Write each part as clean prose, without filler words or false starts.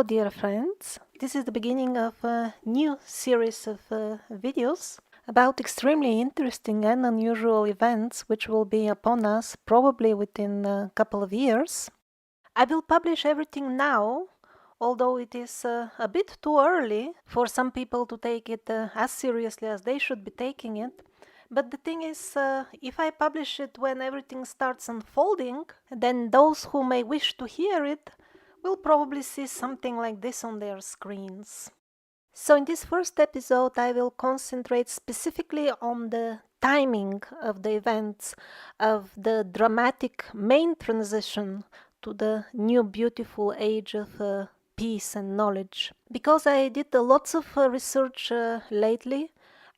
Hello, dear friends. This is the beginning of a new series of videos about extremely interesting and unusual events which will be upon us probably within a couple of years. I will publish everything now, although it is a bit too early for some people to take it as seriously as they should be taking it. But the thing is, if I publish it when everything starts unfolding, then those who may wish to hear it will probably see something like this on their screens. So in this first episode, I will concentrate specifically on the timing of the events of the dramatic main transition to the new beautiful age of peace and knowledge. Because I did lots of research lately,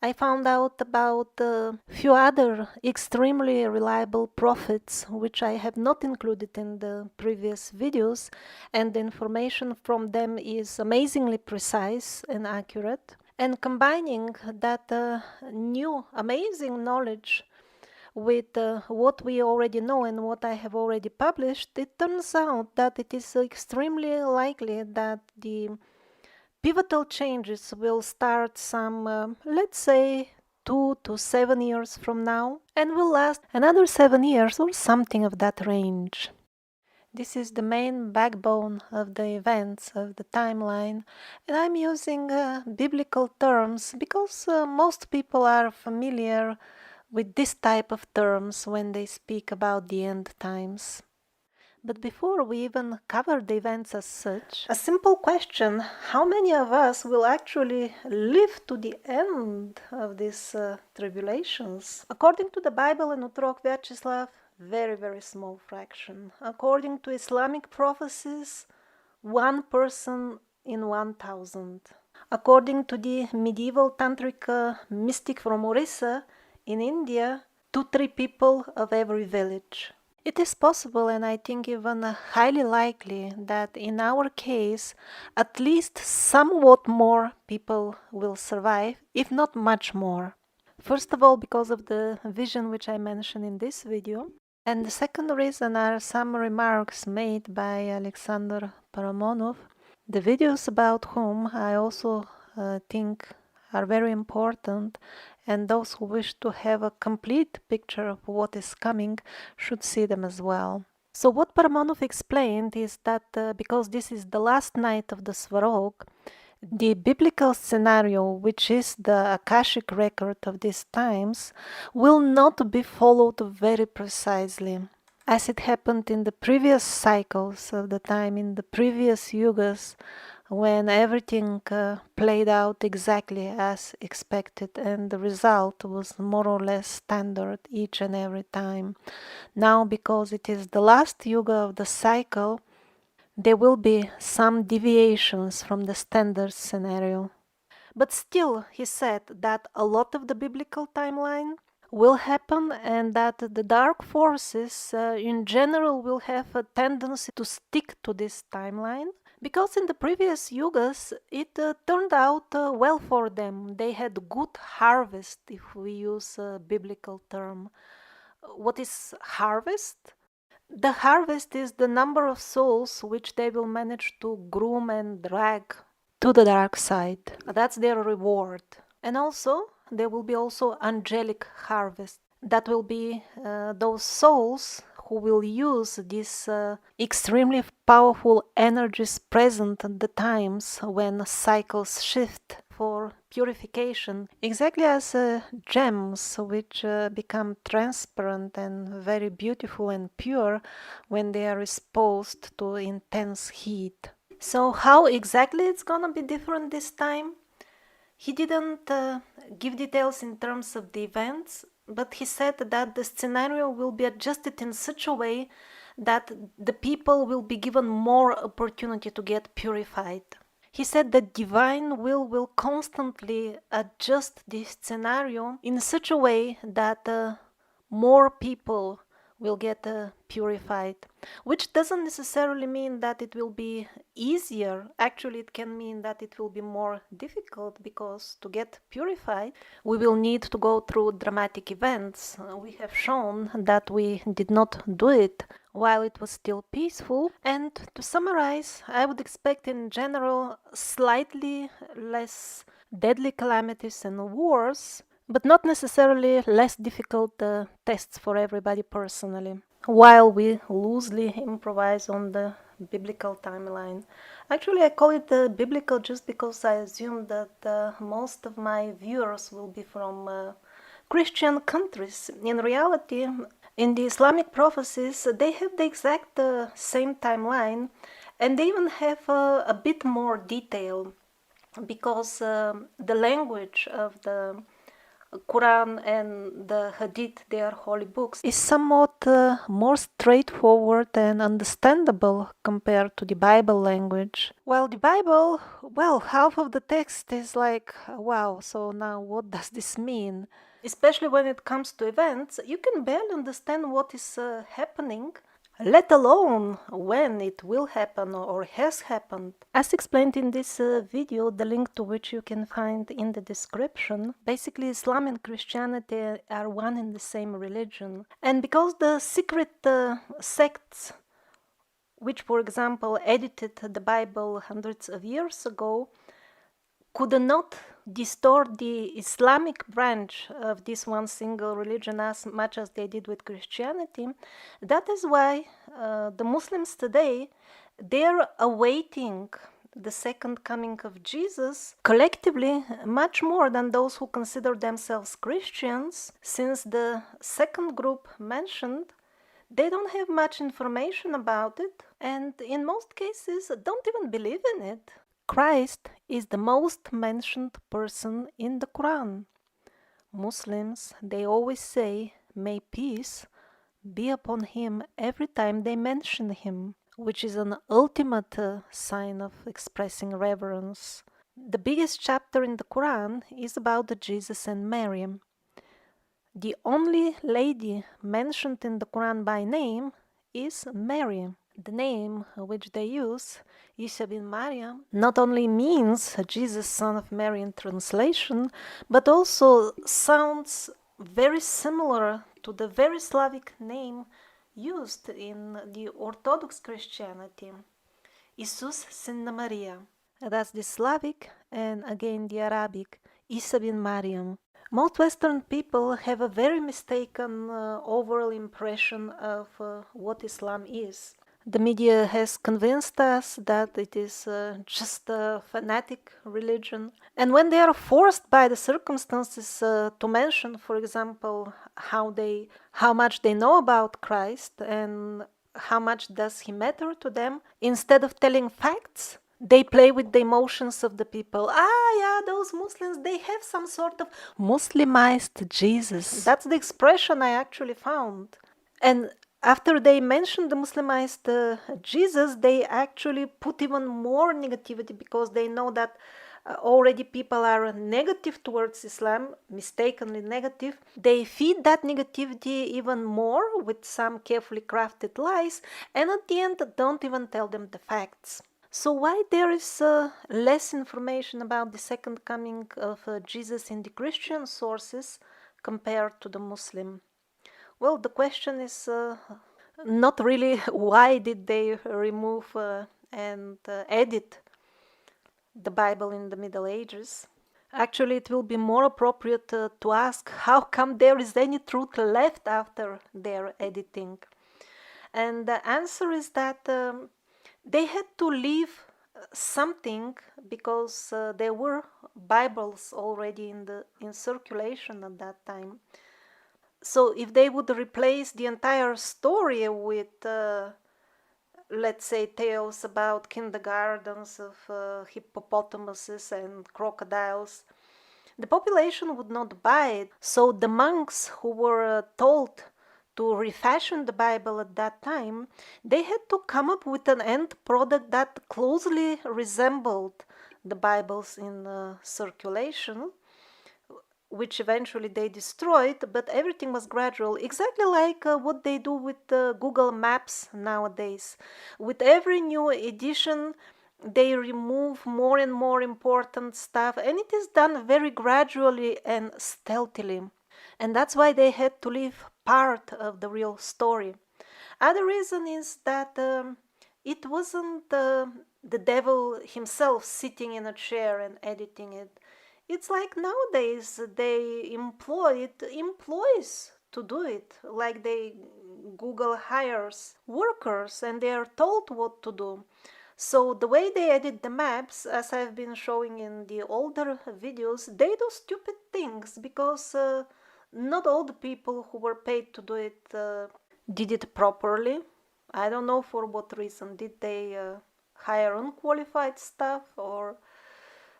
I found out about a few other extremely reliable prophets which I have not included in the previous videos, and the information from them is amazingly precise and accurate. And combining that new amazing knowledge with what we already know and what I have already published, it turns out that it is extremely likely that the pivotal changes will start some, let's say, 2 to 7 years from now and will last another 7 years or something of that range. This is the main backbone of the events of the timeline, and I'm using biblical terms because most people are familiar with this type of terms when they speak about the end times. But before we even cover the events as such, a simple question: how many of us will actually live to the end of these tribulations? According to the Bible and Utrok Vyacheslav, very, very small fraction. According to Islamic prophecies, 1 person in 1,000. According to the medieval tantric mystic from Orissa in India, 2-3 people of every village. It is possible, and I think even highly likely, that in our case at least somewhat more people will survive, if not much more. First of all, because of the vision which I mentioned in this video, and the second reason are some remarks made by Alexander Paramonov, the videos about whom I also think are very important, and those who wish to have a complete picture of what is coming should see them as well. So what Paramonov explained is that because this is the last night of the Svarog, the biblical scenario, which is the Akashic record of these times, will not be followed very precisely, as it happened in the previous cycles of the time, in the previous yugas, when everything played out exactly as expected and the result was more or less standard each and every time. Now, because it is the last yuga of the cycle, there will be some deviations from the standard scenario. But still, he said that a lot of the biblical timeline will happen, and that the dark forces in general will have a tendency to stick to this timeline, because in the previous yugas it turned out well for them. They had good harvest, if we use a biblical term. What is harvest? The harvest is the number of souls which they will manage to groom and drag to the dark side. That's their reward. And also, there will be also angelic harvest. That will be those souls who will use these extremely powerful energies present at the times when cycles shift for purification, exactly as gems which become transparent and very beautiful and pure when they are exposed to intense heat. So how exactly it's gonna be different this time? He didn't give details in terms of the events, but he said that the scenario will be adjusted in such a way that the people will be given more opportunity to get purified. He said that divine will constantly adjust this scenario in such a way that more people will get purified, which doesn't necessarily mean that it will be easier. Actually, it can mean that it will be more difficult, because to get purified we will need to go through dramatic events. We have shown that we did not do it while it was still peaceful. And to summarize, I would expect in general slightly less deadly calamities and wars, but not necessarily less difficult tests for everybody personally, while we loosely improvise on the biblical timeline. Actually, I call it biblical just because I assume that most of my viewers will be from Christian countries. In reality, in the Islamic prophecies, they have the exact same timeline, and they even have a bit more detail because the language of the Quran and the Hadith, their holy books, is somewhat more straightforward and understandable compared to the Bible language. While the Bible, well, half of the text is like, wow, so now what does this mean? Especially when it comes to events, you can barely understand what is happening, let alone when it will happen or has happened. As explained in this video, the link to which you can find in the description, basically Islam and Christianity are one and the same religion. And because the secret sects, which for example edited the Bible hundreds of years ago, could not distort the Islamic branch of this one single religion as much as they did with Christianity. That is why the Muslims today, they're awaiting the second coming of Jesus collectively much more than those who consider themselves Christians, since the second group mentioned, they don't have much information about it, and in most cases don't even believe in it. Christ is the most mentioned person in the Quran. Muslims, they always say, may peace be upon him every time they mention him, which is an ultimate sign of expressing reverence. The biggest chapter in the Quran is about Jesus and Mary. The only lady mentioned in the Quran by name is Mary. The name which they use, Isa bin Maryam, not only means Jesus, son of Mary in translation, but also sounds very similar to the very Slavic name used in the Orthodox Christianity, Isus Syn Maria. That's the Slavic and again the Arabic, Isa bin Maryam. Most Western people have a very mistaken overall impression of what Islam is. The media has convinced us that it is just a fanatic religion. And when they are forced by the circumstances to mention, for example, how much they know about Christ and how much does he matter to them, instead of telling facts, they play with the emotions of the people. Yeah, those Muslims, they have some sort of Muslimized Jesus. That's the expression I actually found. And after they mentioned the Muslimized Jesus, they actually put even more negativity because they know that already people are negative towards Islam, mistakenly negative. They feed that negativity even more with some carefully crafted lies, and at the end don't even tell them the facts. So why there is less information about the second coming of Jesus in the Christian sources compared to the Muslim? Well, the question is not really why did they remove and edit the Bible in the Middle Ages. Actually, it will be more appropriate to ask how come there is any truth left after their editing. And the answer is that they had to leave something because there were Bibles already in circulation at that time. So if they would replace the entire story with, let's say, tales about kindergartens of hippopotamuses and crocodiles, the population would not buy it. So the monks who were told to refashion the Bible at that time, they had to come up with an end product that closely resembled the Bibles in circulation, which eventually they destroyed, but everything was gradual, exactly like what they do with Google Maps nowadays. With every new edition, they remove more and more important stuff, and it is done very gradually and stealthily. And that's why they had to leave part of the real story. Other reason is that it wasn't the devil himself sitting in a chair and editing it. It's like nowadays they employ employees to do it, like they Google hires workers and they are told what to do. So the way they edit the maps, as I've been showing in the older videos, they do stupid things because not all the people who were paid to do it did it properly. I don't know for what reason. Did they hire unqualified staff, or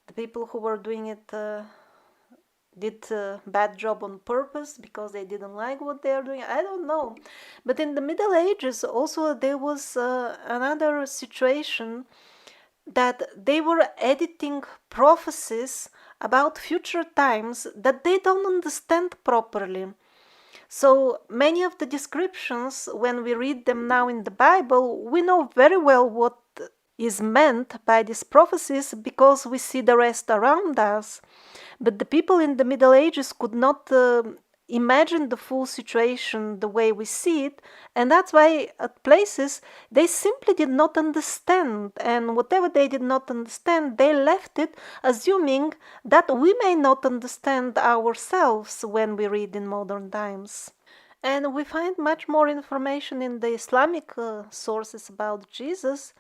the people who were doing it did a bad job on purpose because they didn't like what they are doing? I don't know. But in the Middle Ages also there was another situation that they were editing prophecies about future times that they don't understand properly. So many of the descriptions, when we read them now in the Bible, we know very well what is meant by these prophecies because we see the rest around us. But the people in the Middle Ages could not imagine the full situation the way we see it, and that's why at places they simply did not understand, and whatever they did not understand, they left it, assuming that we may not understand ourselves when we read in modern times. And we find much more information in the Islamic sources about Jesus,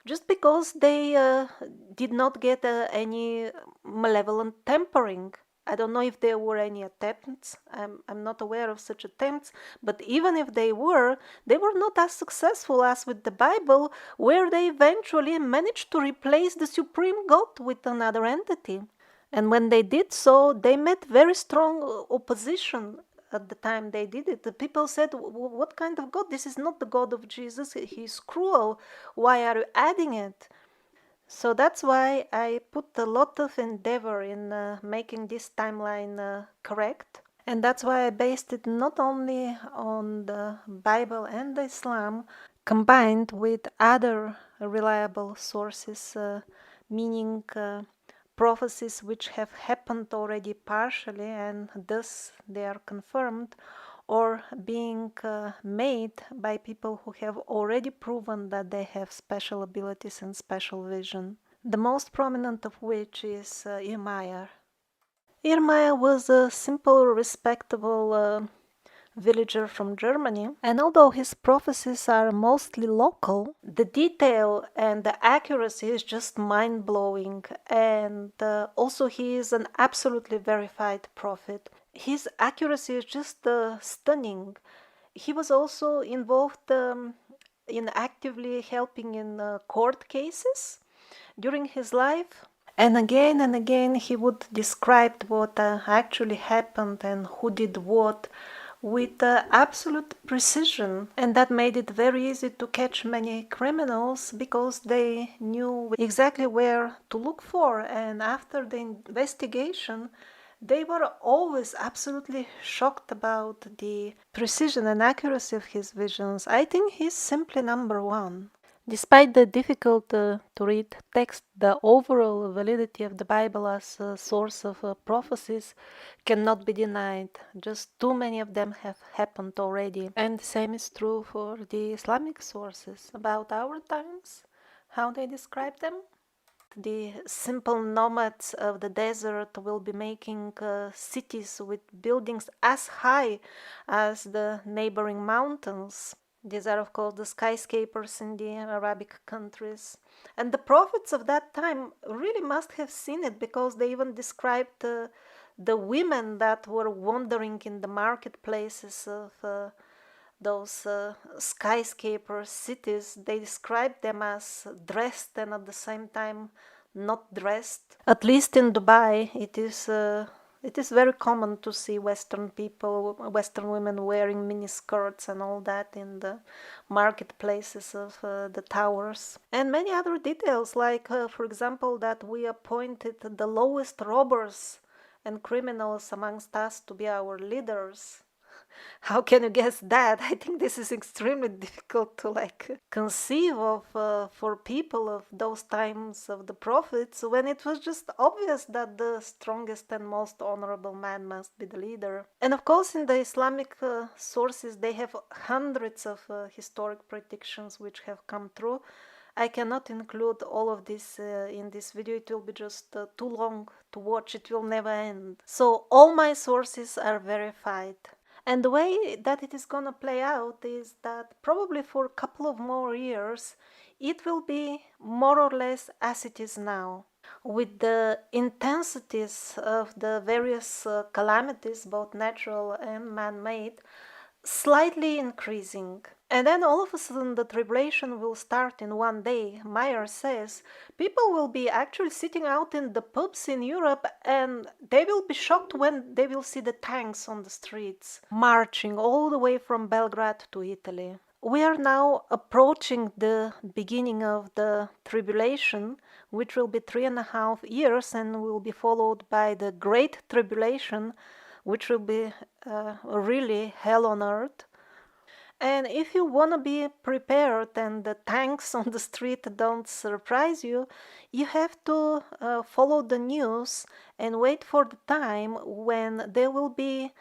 just because they did not get any malevolent tampering. I don't know if there were any attempts. I'm not aware of such attempts. But even if they were not as successful as with the Bible, where they eventually managed to replace the supreme God with another entity. And when they did so, they met very strong opposition at the time they did it. The people said, what kind of God? This is not the God of Jesus. He's cruel. Why are you adding it? So that's why I put a lot of endeavor in making this timeline correct. And that's why I based it not only on the Bible and the Islam, combined with other reliable sources, meaning prophecies which have happened already partially and thus they are confirmed, or being made by people who have already proven that they have special abilities and special vision. The most prominent of which is Irmaya. Irmaya was a simple, respectable villager from Germany, and although his prophecies are mostly local, the detail and the accuracy is just mind-blowing, and also he is an absolutely verified prophet. His accuracy is just stunning. He was also involved in actively helping in court cases during his life. And again, he would describe what actually happened and who did what with absolute precision. And that made it very easy to catch many criminals because they knew exactly where to look for. And after the investigation, they were always absolutely shocked about the precision and accuracy of his visions. I think he's simply number one. Despite the difficult to read text, the overall validity of the Bible as a source of prophecies cannot be denied. Just too many of them have happened already. And the same is true for the Islamic sources about our times, how they describe them. The simple nomads of the desert will be making cities with buildings as high as the neighboring mountains. These are, of course, the skyscrapers in the Arabic countries. And the prophets of that time really must have seen it because they even described the women that were wandering in the marketplaces of those skyscraper cities. They described them as dressed and at the same time not dressed. At least in Dubai, it is very common to see Western people, Western women wearing mini skirts and all that in the marketplaces of the towers. And many other details, like, for example, that we appointed the lowest robbers and criminals amongst us to be our leaders. How can you guess that? I think this is extremely difficult to conceive of for people of those times of the prophets, when it was just obvious that the strongest and most honorable man must be the leader. And of course, in the Islamic sources, they have hundreds of historic predictions which have come true. I cannot include all of this in this video. It will be just too long to watch. It will never end. So all my sources are verified. And the way that it is gonna play out is that probably for a couple of more years, it will be more or less as it is now, with the intensities of the various calamities, both natural and man-made, slightly increasing. And then all of a sudden the tribulation will start in one day. Meyer says people will be actually sitting out in the pubs in Europe, and they will be shocked when they will see the tanks on the streets marching all the way from Belgrade to Italy. We are now approaching the beginning of the tribulation, which will be 3.5 years and will be followed by the Great Tribulation, which will be really hell on earth. And if you want to be prepared and the tanks on the street don't surprise you, you have to follow the news and wait for the time when there will be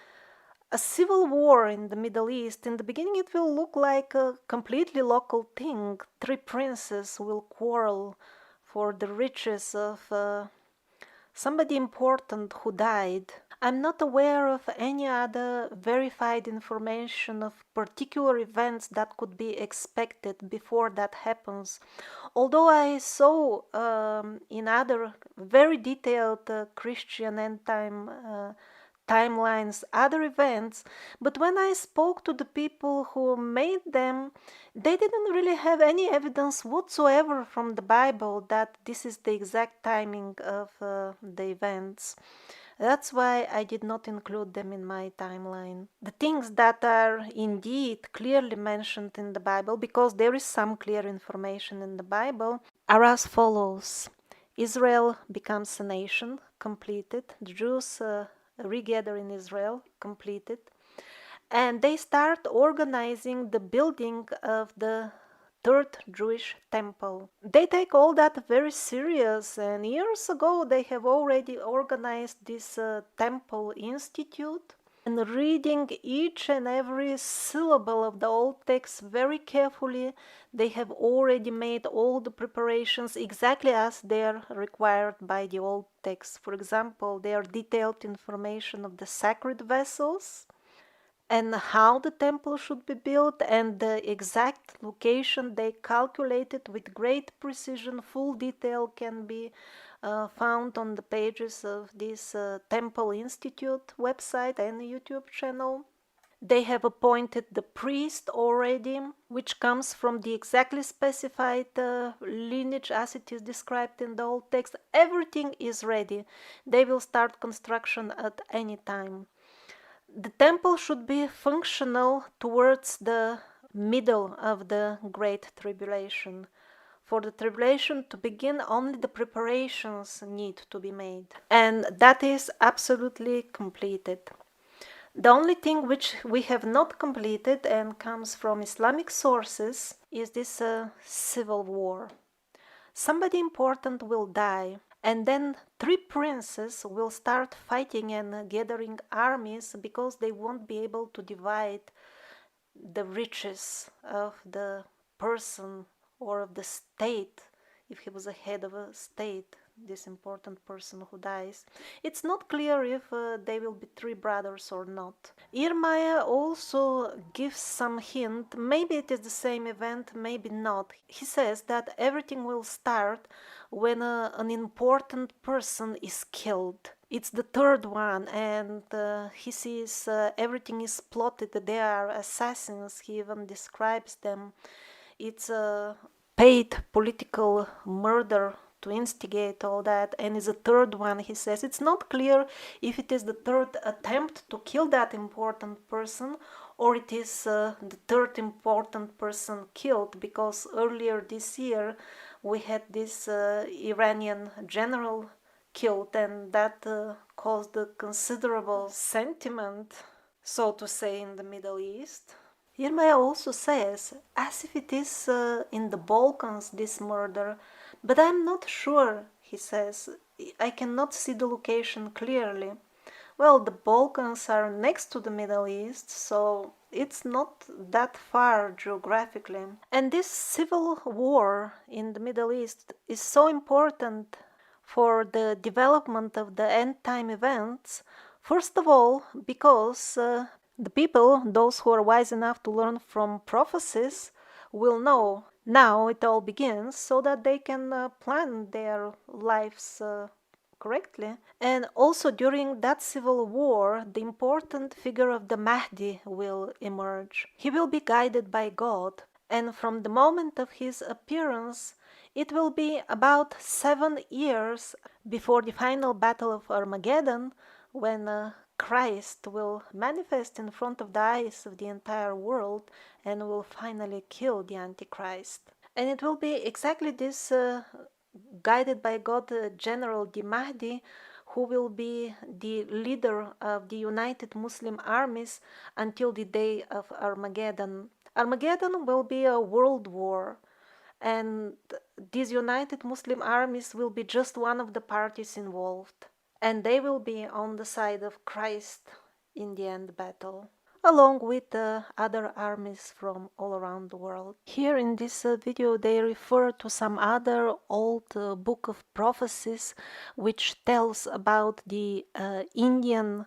a civil war in the Middle East. In the beginning, it will look like a completely local thing. Three princes will quarrel for the riches of somebody important who died. I'm not aware of any other verified information of particular events that could be expected before that happens. Although I saw in other very detailed Christian end time timelines, other events, but when I spoke to the people who made them, they didn't really have any evidence whatsoever from the Bible that this is the exact timing of the events. That's why I did not include them in my timeline. The things that are indeed clearly mentioned in the Bible, because there is some clear information in the Bible, are as follows. Israel becomes a nation, completed. The Jews regather in Israel, completed. And they start organizing the building of the third Jewish temple. They take all that very serious, and years ago they have already organized this temple institute. And reading each and every syllable of the old text very carefully, they have already made all the preparations exactly as they are required by the old text. For example, there are detailed information of the sacred vessels and how the temple should be built, and the exact location they calculated with great precision. Full detail can be found on the pages of this Temple Institute website and YouTube channel. They have appointed the priest already, which comes from the exactly specified lineage as it is described in the old text. Everything is ready. They will start construction at any time. The temple should be functional towards the middle of the Great Tribulation. For the tribulation to begin, only the preparations need to be made. And that is absolutely completed. The only thing which we have not completed and comes from Islamic sources is this civil war. Somebody important will die, and then three princes will start fighting and gathering armies because they won't be able to divide the riches of the person or of the state, if he was a head of a state, this important person who dies. It's not clear if they will be three brothers or not. Irmaya also gives some hint, maybe it is the same event, maybe not. He says that everything will start when an important person is killed. It's the third one, and he sees everything is plotted. They are assassins. He even describes them. It's a paid political murder to instigate all that, and is a third one. He says it's not clear if it is the third attempt to kill that important person, or it is the third important person killed, because earlier this year we had this Iranian general killed, and that caused a considerable sentiment. so to say, in the Middle East. Irmaya also says, as if it is in the Balkans, this murder, but I'm not sure, he says. I cannot see the location clearly. Well, the Balkans are next to the Middle East, so it's not that far geographically. And this civil war in the Middle East is so important for the development of the end time events. First of all, because the people, those who are wise enough to learn from prophecies, will know now it all begins so that they can plan their lives correctly. And also during that civil war, the important figure of the Mahdi will emerge. He will be guided by God, and from the moment of his appearance, it will be about 7 years before the final battle of Armageddon, when Christ will manifest in front of the eyes of the entire world and will finally kill the Antichrist. And it will be exactly this guided by God General the Mahdi, who will be the leader of the United Muslim armies until the day of Armageddon. Armageddon will be a world war, and these United Muslim armies will be just one of the parties involved, and they will be on the side of Christ in the end battle, along with other armies from all around the world. Here in this video they refer to some other old book of prophecies which tells about the Indian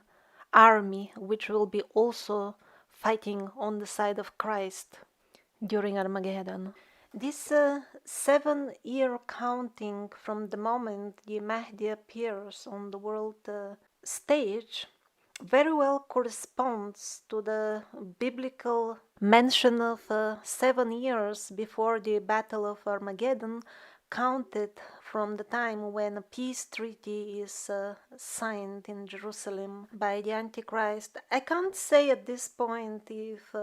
army which will be also fighting on the side of Christ during Armageddon. This 7-year counting from the moment the Mahdi appears on the world stage very well corresponds to the biblical mention of 7 years before the Battle of Armageddon, counted from the time when a peace treaty is signed in Jerusalem by the Antichrist. I can't say at this point if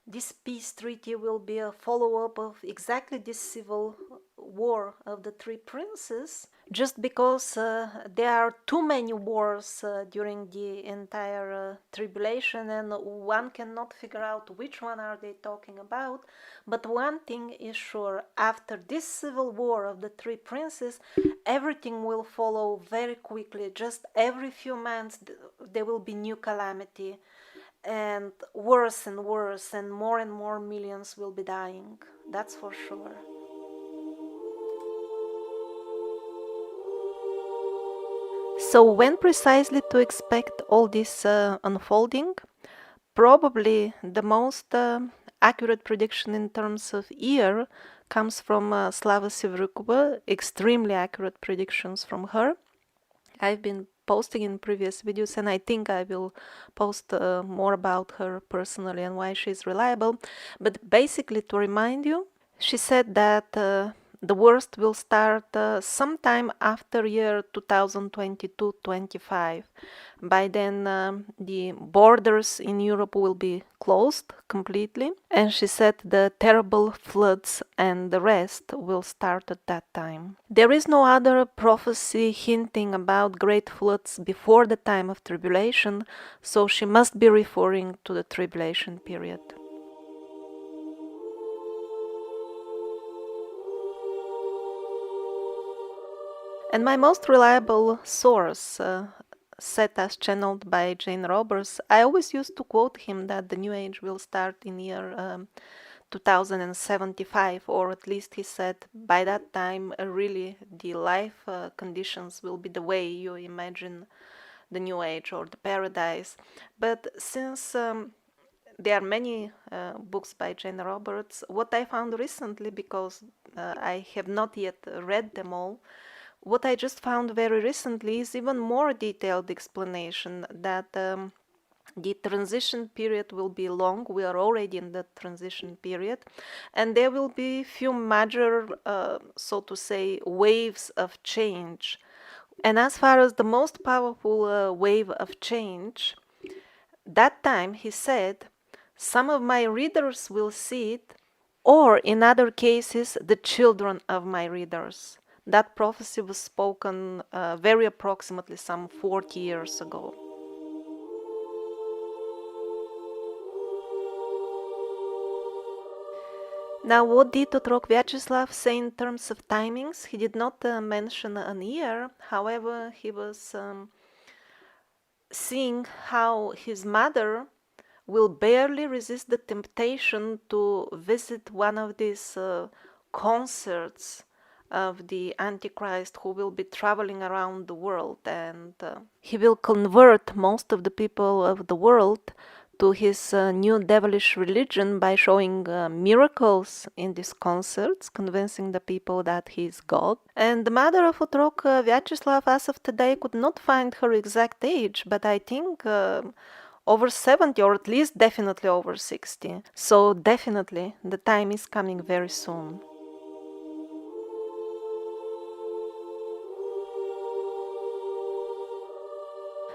this peace treaty will be a follow-up of exactly this civil war of the three princes, just because there are too many wars during the entire tribulation, and one cannot figure out which one are they talking about. But one thing is sure, after this civil war of the three princes, everything will follow very quickly. Just every few months there will be new calamity, and worse, and more millions will be dying. That's for sure. So when precisely to expect all this unfolding? Probably the most accurate prediction in terms of year comes from Slava Sivrukova, extremely accurate predictions from her. I've been posting in previous videos, and I think I will post more about her personally and why she's reliable. But basically, to remind you, she said that the worst will start sometime after year 2022-25. By then, the borders in Europe will be closed completely. And she said the terrible floods and the rest will start at that time. There is no other prophecy hinting about great floods before the time of tribulation, so she must be referring to the tribulation period. And my most reliable source, set as channeled by Jane Roberts, I always used to quote him that the New Age will start in year 2075, or at least he said by that time really the life conditions will be the way you imagine the New Age or the paradise. But since there are many books by Jane Roberts, what I found recently, because I have not yet read them all, what I just found very recently is even more detailed explanation that the transition period will be long. We are already in the transition period, and there will be few major, so to say, waves of change. And as far as the most powerful wave of change, that time he said, some of my readers will see it, or in other cases, the children of my readers. That prophecy was spoken very approximately some 40 years ago. Now, what did Otrok Vyacheslav say in terms of timings? He did not mention an year. However, he was seeing how his mother will barely resist the temptation to visit one of these concerts of the Antichrist, who will be traveling around the world, and he will convert most of the people of the world to his new devilish religion by showing miracles in these concerts, convincing the people that he is God. And the mother of Otrok Vyacheslav, as of today, could not find her exact age, but I think over 70, or at least definitely over 60. So definitely the time is coming very soon.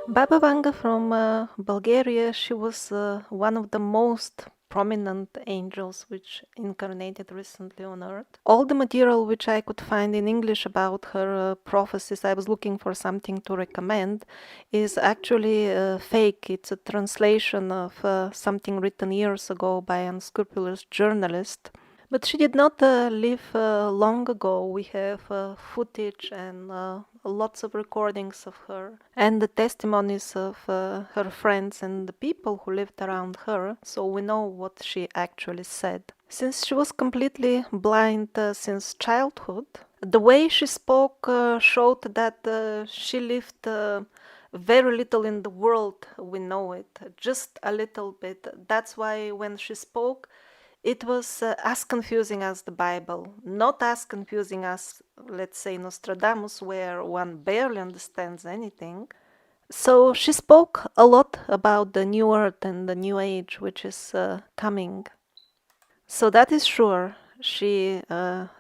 Baba Vanga from Bulgaria, she was one of the most prominent angels which incarnated recently on earth. All the material which I could find in English about her prophecies, I was looking for something to recommend, is actually fake. It's a translation of something written years ago by an unscrupulous journalist. But she did not live long ago. We have footage and lots of recordings of her and the testimonies of her friends and the people who lived around her, so we know what she actually said. Since she was completely blind since childhood, the way she spoke showed that she lived very little in the world. We know it, just a little bit. That's why when she spoke, it was as confusing as the Bible, not as confusing as, let's say, Nostradamus, where one barely understands anything. So she spoke a lot about the new earth and the new age, which is coming. So that is sure. She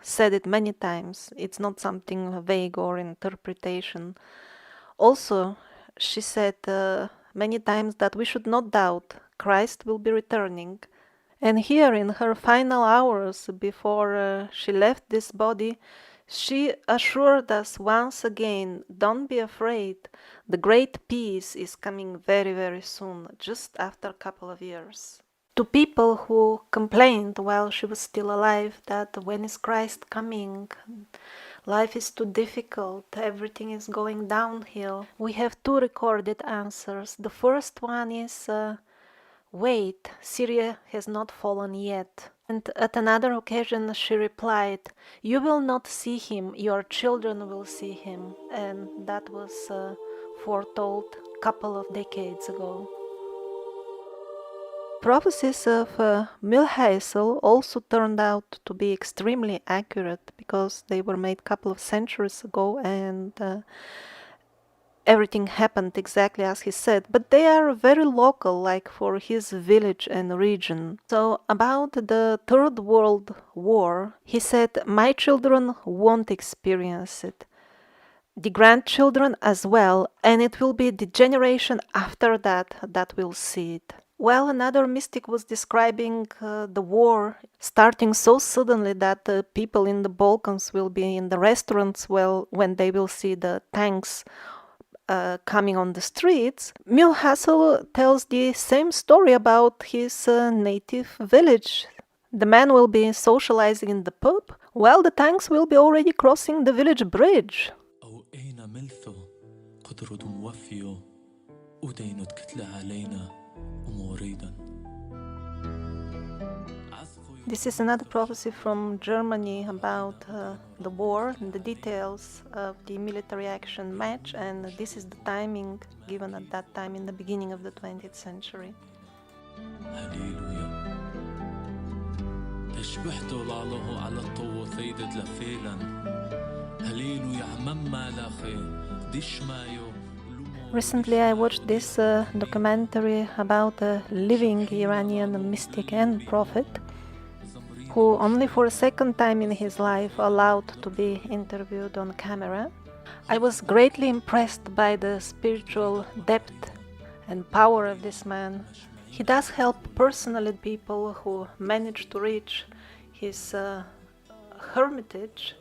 said it many times. It's not something vague or interpretation. Also, she said many times that we should not doubt Christ will be returning. And here, in her final hours before she left this body, she assured us once again, don't be afraid, the great peace is coming very, very soon, just after a couple of years. To people who complained while she was still alive that when is Christ coming? Life is too difficult, everything is going downhill. We have two recorded answers. The first one is wait, Syria has not fallen yet. And at another occasion she replied, you will not see him, your children will see him. And that was foretold a couple of decades ago. Prophecies of Milhaisel also turned out to be extremely accurate because they were made a couple of centuries ago, and everything happened exactly as he said, but they are very local, like for his village and region. So about the Third World War, he said, my children won't experience it. The grandchildren as well, and it will be the generation after that that will see it. Well, another mystic was describing the war starting so suddenly that the people in the Balkans will be in the restaurants when they will see the tanks coming on the streets. Milhassel tells the same story about his native village. The man will be socializing in the pub while the tanks will be already crossing the village bridge. This is another prophecy from Germany about the war and the details of the military action match, and this is the timing given at that time in the beginning of the 20th century. Recently I watched this documentary about a living Iranian mystic and prophet who only for a second time in his life allowed to be interviewed on camera. I was greatly impressed by the spiritual depth and power of this man. He does help personally people who manage to reach his hermitage,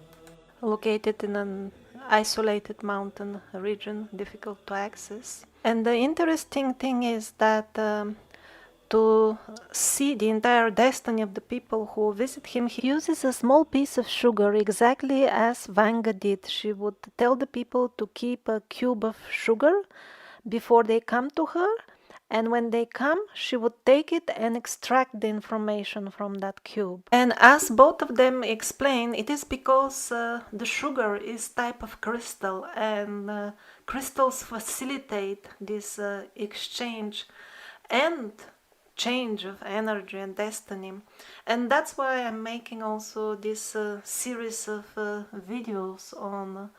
located in an isolated mountain region, difficult to access. And the interesting thing is that to see the entire destiny of the people who visit him, he uses a small piece of sugar, exactly as Vanga did. She would tell the people to keep a cube of sugar before they come to her, and when they come, she would take it and extract the information from that cube. And as both of them explain, it is because the sugar is type of crystal, and crystals facilitate this exchange and change of energy and destiny. And that's why I'm making also this series of videos on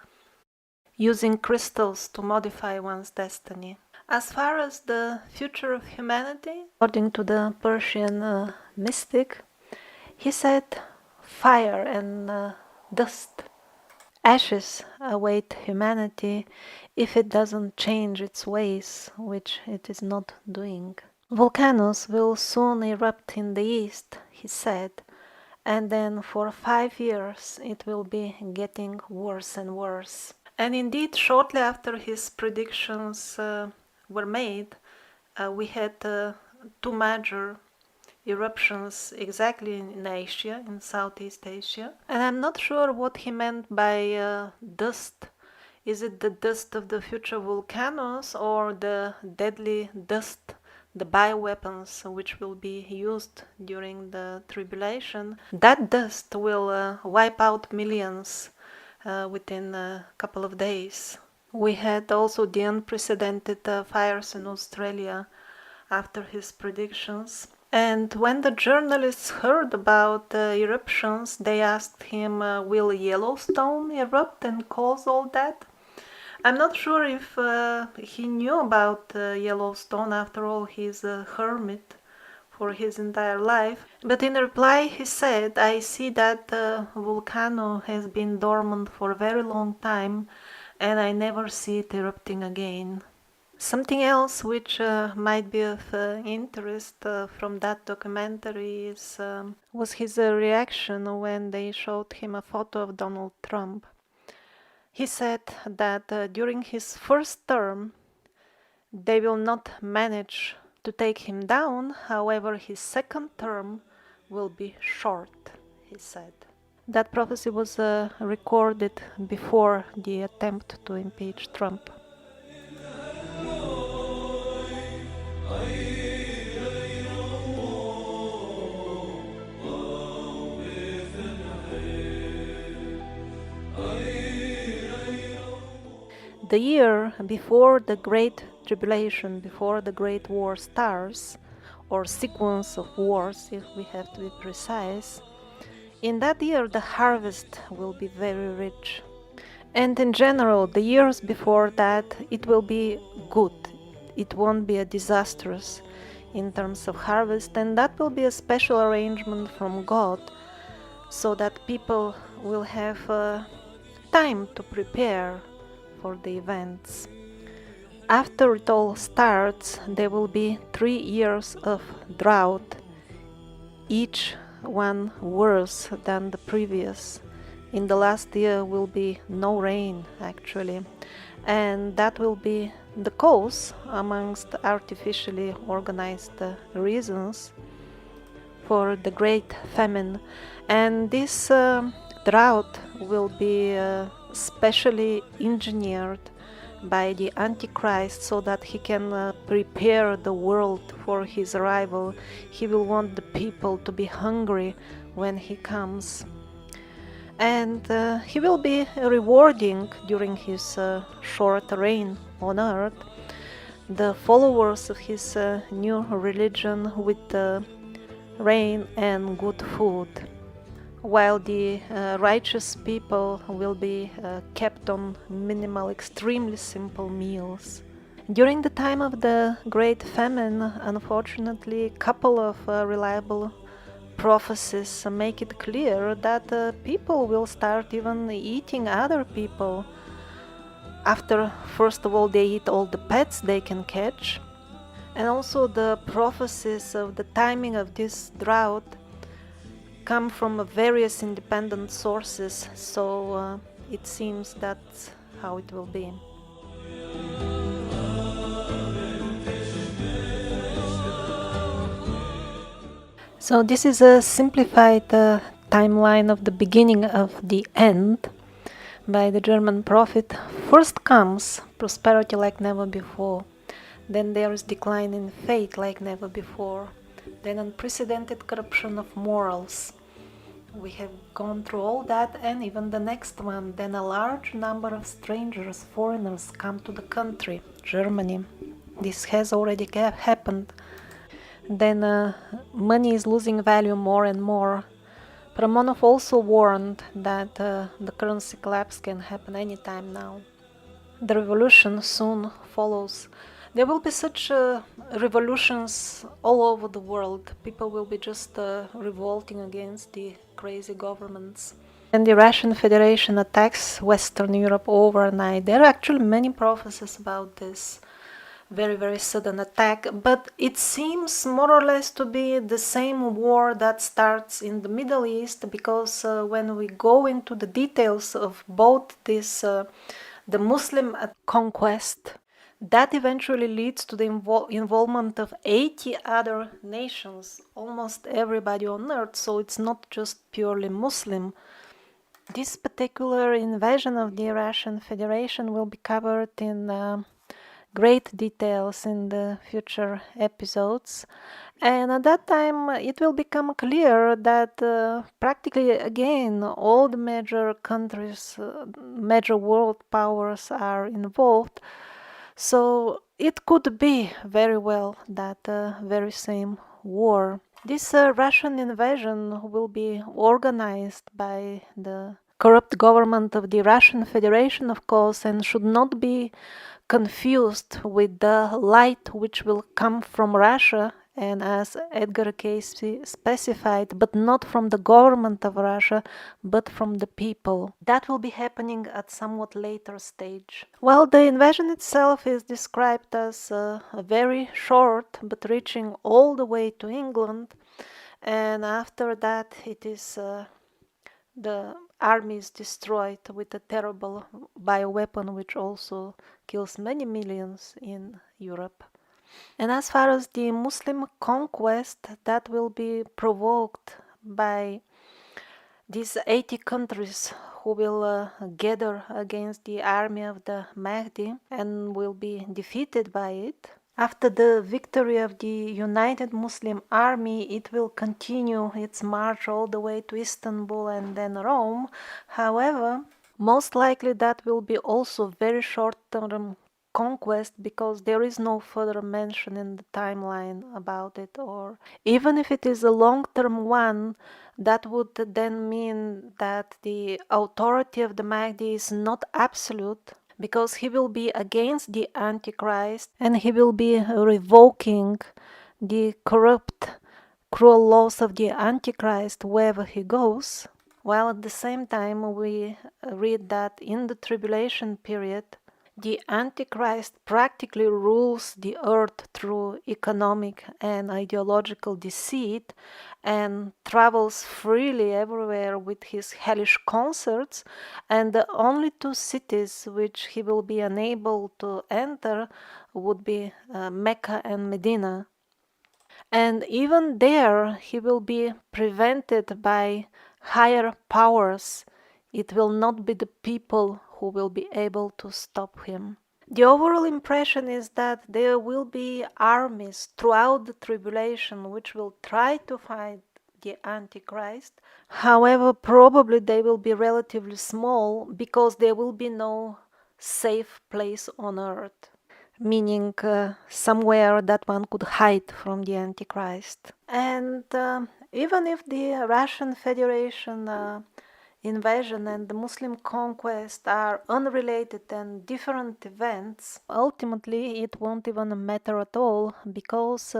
using crystals to modify one's destiny. As far as the future of humanity, according to the Persian mystic, he said fire and dust, ashes await humanity if it doesn't change its ways, which it is not doing. Volcanoes will soon erupt in the east, he said, and then for 5 years it will be getting worse and worse. And indeed, shortly after his predictions were made, we had 2 major eruptions exactly in Asia, in Southeast Asia. And I'm not sure what he meant by dust. Is it the dust of the future volcanoes or the deadly dust, the bioweapons which will be used during the tribulation? That dust will wipe out millions within a couple of days. We had also the unprecedented fires in Australia after his predictions. And when the journalists heard about eruptions, they asked him, will Yellowstone erupt and cause all that? I'm not sure if he knew about Yellowstone. After all, he's a hermit for his entire life. But in reply he said, I see that the volcano has been dormant for a very long time and I never see it erupting again. Something else which might be of interest from that documentary was his reaction when they showed him a photo of Donald Trump. He said that during his first term they will not manage to take him down, however his second term will be short, he said. That prophecy was recorded before the attempt to impeach Trump. The year before the Great Tribulation, before the Great War starts, or sequence of wars if we have to be precise, in that year the harvest will be very rich. And in general, the years before that, it will be good. It won't be a disastrous in terms of harvest, and that will be a special arrangement from God so that people will have time to prepare for the events. After it all starts, there will be 3 years of drought, each one worse than the previous. In the last year will be no rain, actually, and that will be the cause, amongst artificially organized reasons, for the great famine. And this drought will be specially engineered by the Antichrist so that he can prepare the world for his arrival. He will want the people to be hungry when he comes. And he will be rewarding during his short reign on earth the followers of his new religion with rain and good food, while the righteous people will be kept on minimal, extremely simple meals. During the time of the Great Famine, unfortunately, a couple of reliable prophecies make it clear that people will start even eating other people. After, first of all, they eat all the pets they can catch. And also the prophecies of the timing of this drought come from various independent sources, so it seems that's how it will be. So this is a simplified timeline of the beginning of the end by the German prophet. First comes prosperity like never before. Then there is decline in faith like never before. Then unprecedented corruption of morals. We have gone through all that, and even the next one. Then a large number of strangers, foreigners, come to the country, Germany. This has already happened. Then money is losing value more and more. Pramonov also warned that the currency collapse can happen anytime now. The revolution soon follows. There will be such revolutions all over the world. People will be just revolting against the crazy governments. And the Russian Federation attacks Western Europe overnight. There are actually many prophecies about this very, very sudden attack, but it seems more or less to be the same war that starts in the Middle East, because when we go into the details of both this, the Muslim conquest, that eventually leads to the involvement of 80 other nations, almost everybody on earth, so it's not just purely Muslim. This particular invasion of the Russian Federation will be covered in great details in the future episodes, and at that time it will become clear that practically again all the major countries, major world powers are involved, so it could be very well that very same war. This Russian invasion will be organized by the corrupt government of the Russian Federation, of course, and should not be confused with the light which will come from Russia, and as Edgar Cayce specified, but not from the government of Russia, but from the people. That will be happening at somewhat later stage. Well, the invasion itself is described as very short, but reaching all the way to England, and after that it is the army is destroyed with a terrible bioweapon which also kills many millions in Europe. And as far as the Muslim conquest, that will be provoked by these 80 countries who will gather against the army of the Mahdi and will be defeated by it. After the victory of the United Muslim Army, it will continue its march all the way to Istanbul and then Rome. However, most likely that will be also very short-term conquest, because there is no further mention in the timeline about it, or even if it is a long-term one, that would then mean that the authority of the Mahdi is not absolute, because he will be against the Antichrist and he will be revoking the corrupt, cruel laws of the Antichrist wherever he goes. While at the same time we read that in the tribulation period, the Antichrist practically rules the earth through economic and ideological deceit and travels freely everywhere with his hellish concerts, and the only two cities which he will be unable to enter would be Mecca and Medina. And even there he will be prevented by higher powers. It will not be the people who will be able to stop him. The overall impression is that there will be armies throughout the tribulation which will try to fight the Antichrist. However, probably they will be relatively small, because there will be no safe place on earth, meaning somewhere that one could hide from the Antichrist. And even if the Russian Federation invasion and the Muslim conquest are unrelated and different events, ultimately it won't even matter at all, because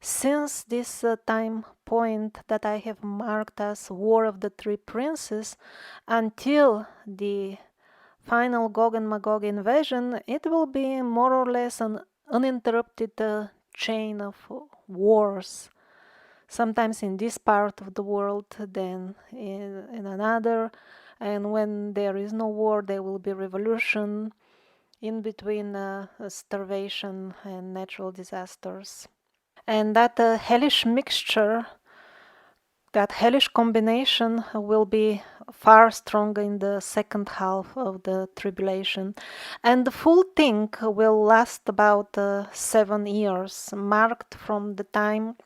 since this time point that I have marked as War of the Three Princes, until the final Gog and Magog invasion, it will be more or less an uninterrupted chain of wars. Sometimes in this part of the world, then in another, and when there is no war, there will be revolution, in between starvation and natural disasters. And that hellish mixture That hellish combination will be far stronger in the second half of the tribulation, and the full thing will last about 7 years, marked from the time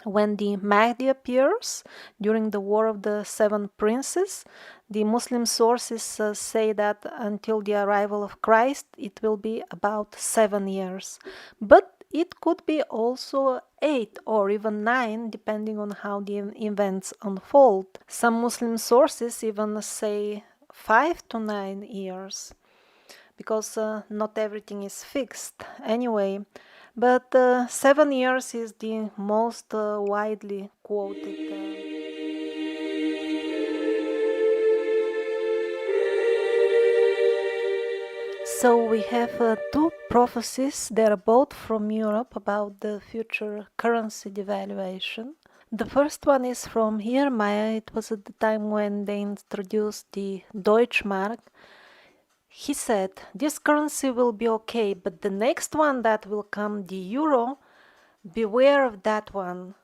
when the Mahdi appears during the War of the Seven Princes. The Muslim sources say that until the arrival of Christ, it will be about 7 years. But it could be also 8 or even 9, depending on how the events unfold. Some Muslim sources even say 5 to 9 years, because not everything is fixed anyway. But 7 years is the most widely quoted. So we have two prophecies. They are both from Europe about the future currency devaluation. The first one is from Jeremiah. It was at the time when they introduced the Deutschmark. He said, this currency will be okay, but the next one that will come, the euro, beware of that one.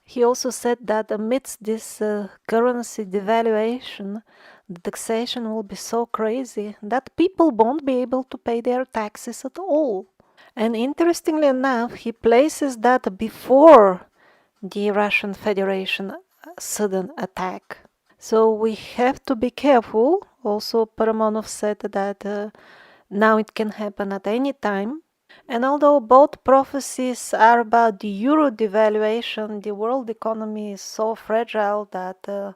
He also said that amidst this currency devaluation, the taxation will be so crazy that people won't be able to pay their taxes at all. And interestingly enough, he places that before the Russian Federation sudden attack. So we have to be careful. Also, Paramonov said that now it can happen at any time. And although both prophecies are about the euro devaluation, the world economy is so fragile that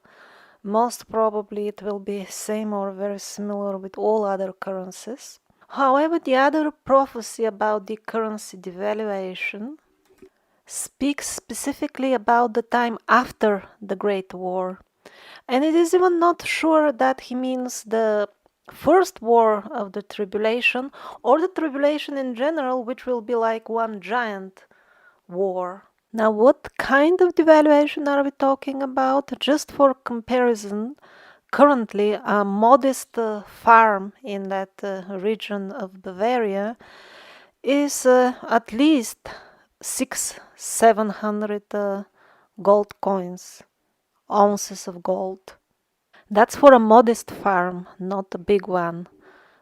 most probably it will be same or very similar with all other currencies. However, the other prophecy about the currency devaluation speaks specifically about the time after the Great War. And it is even not sure that he means the first war of the tribulation or the tribulation in general, which will be like one giant war. Now, what kind of devaluation are we talking about? Just for comparison, currently a modest farm in that region of Bavaria is at least 600-700 gold coins, ounces of gold. That's for a modest farm, not a big one.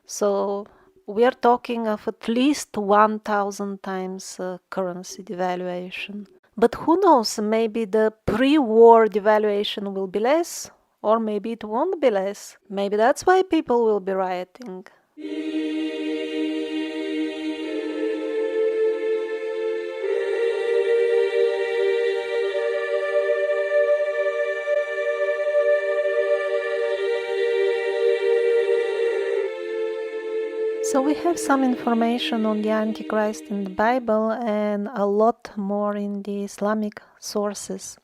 So we are talking of at least 1,000 times currency devaluation. But who knows, maybe the pre-war devaluation will be less, or maybe it won't be less. Maybe that's why people will be rioting. So we have some information on the Antichrist in the Bible and a lot more in the Islamic sources.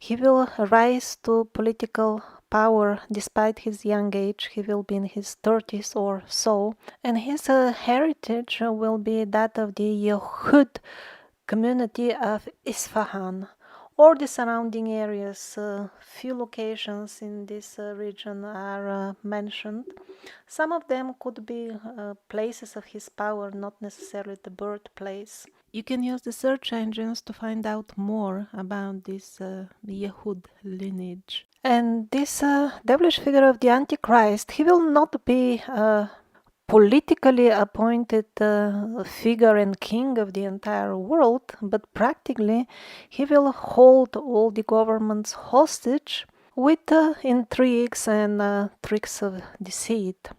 He will rise to political power despite his young age. He will be in his 30s or so, and his heritage will be that of the Yehud community of Isfahan or the surrounding areas. Few locations in this region are mentioned. Some of them could be places of his power, not necessarily the birthplace. You can use the search engines to find out more about this Yehud lineage. And this devilish figure of the Antichrist, he will not be politically appointed figure and king of the entire world, but practically he will hold all the governments hostage with intrigues and tricks of deceit.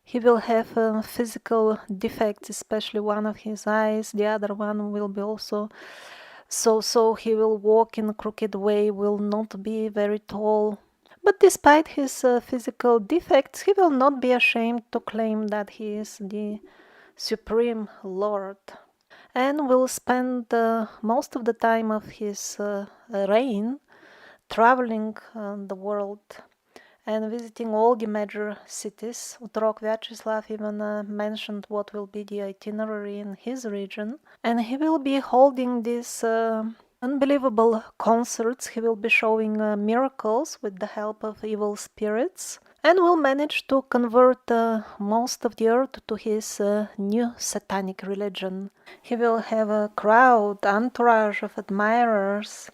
He will have physical defects, especially one of his eyes. The other one will be also so he will walk in a crooked way, will not be very tall. But despite his physical defects, he will not be ashamed to claim that he is the Supreme Lord, and will spend most of the time of his reign traveling the world and visiting all the major cities. Otrok Vyacheslav even mentioned what will be the itinerary in his region, and he will be holding these unbelievable concerts. He will be showing miracles with the help of evil spirits, and will manage to convert most of the earth to his new satanic religion. He will have a crowd, entourage of admirers.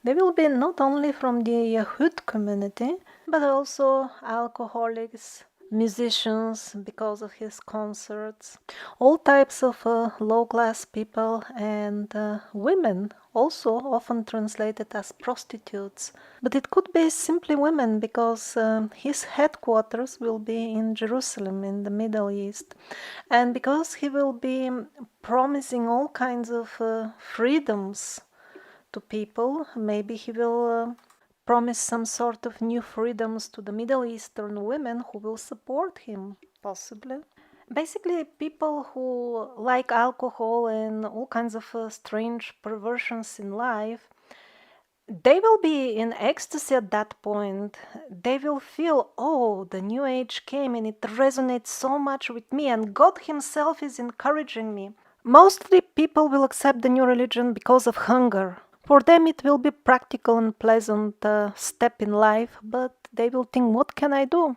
They will be not only from the Yahud community, but also alcoholics, musicians because of his concerts, all types of low-class people, and women, also often translated as prostitutes. But it could be simply women because his headquarters will be in Jerusalem in the Middle East, and because he will be promising all kinds of freedoms to people. Maybe he will promise some sort of new freedoms to the Middle Eastern women who will support him, possibly. Basically, people who like alcohol and all kinds of strange perversions in life, they will be in ecstasy at that point. They will feel, oh, the new age came and it resonates so much with me, and God Himself is encouraging me. Mostly people will accept the new religion because of hunger. For them it will be practical and pleasant step in life, but they will think, what can I do?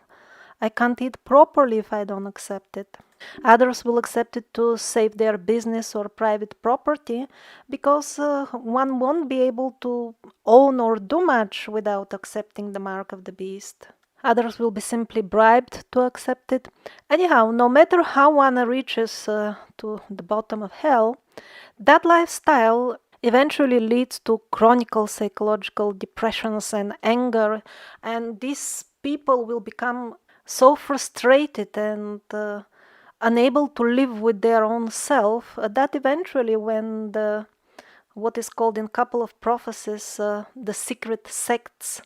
I can't eat properly if I don't accept it. Others will accept it to save their business or private property because one won't be able to own or do much without accepting the mark of the beast. Others will be simply bribed to accept it. Anyhow, no matter how one reaches to the bottom of hell, that lifestyle eventually leads to chronic psychological depressions and anger, and these people will become so frustrated and unable to live with their own self that eventually when the what is called in couple of prophecies the secret sects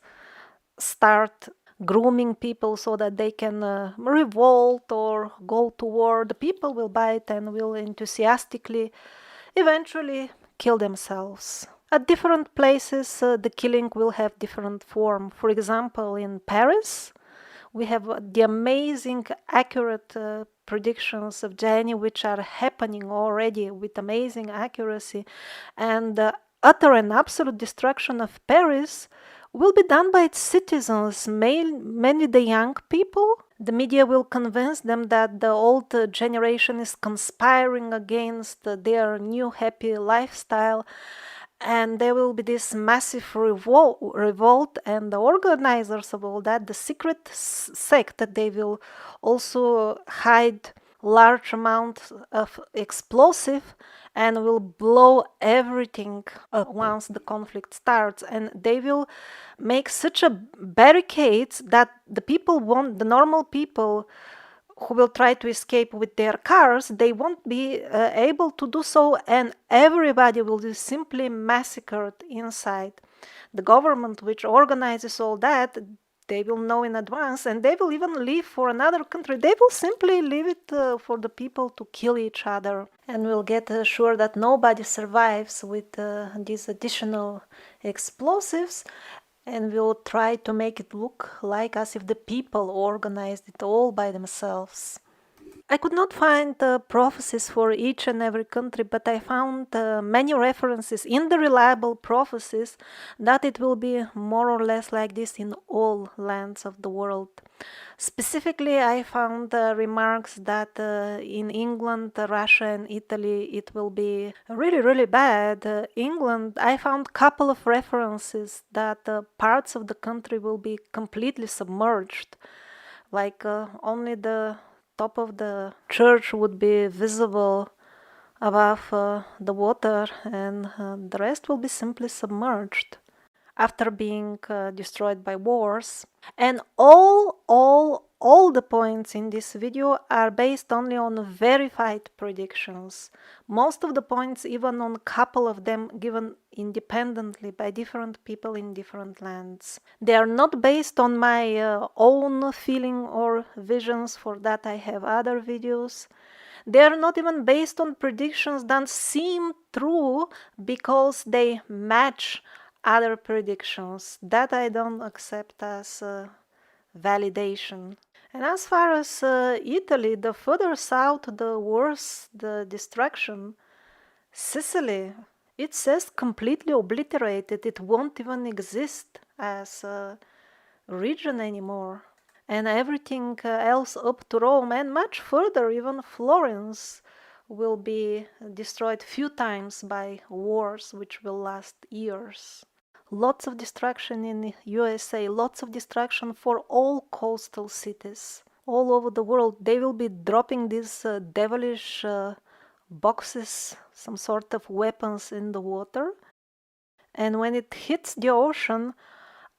start grooming people so that they can revolt or go to war, the people will buy it and will enthusiastically eventually kill themselves. At different places, the killing will have different form. For example, in Paris, we have the amazing, accurate predictions of Jenny, which are happening already with amazing accuracy, and the utter and absolute destruction of Paris will be done by its citizens, mainly the young people. The media will convince them that the old generation is conspiring against their new happy lifestyle, and there will be this massive revolt, and the organizers of all that, the secret sect, that they will also hide large amounts of explosive and will blow everything up once the conflict starts, and they will make such a barricades that the normal people who will try to escape with their cars, they won't be able to do so, and everybody will be simply massacred inside. The government which organizes all that, they will know in advance, and they will even leave for another country. They will simply leave it for the people to kill each other, and will get sure that nobody survives with these additional explosives, and will try to make it look like as if the people organized it all by themselves. I could not find prophecies for each and every country, but I found many references in the reliable prophecies that it will be more or less like this in all lands of the world. Specifically, I found remarks that in England, Russia, and Italy it will be really, really bad. England, I found couple of references that parts of the country will be completely submerged, like only the top of the church would be visible above the water, and the rest will be simply submerged after being destroyed by wars. And all the points in this video are based only on verified predictions. Most of the points, even on a couple of them, given independently by different people in different lands. They are not based on my own feeling or visions. For that I have other videos. They are not even based on predictions that seem true because they match other predictions. That I don't accept as validation. And as far as Italy, the further south, the worse the destruction. Sicily, it says completely obliterated. It won't even exist as a region anymore. And everything else up to Rome and much further, even Florence, will be destroyed few times by wars which will last years. Lots of destruction in USA, lots of destruction for all coastal cities all over the world. They will be dropping these devilish boxes, some sort of weapons in the water. And when it hits the ocean,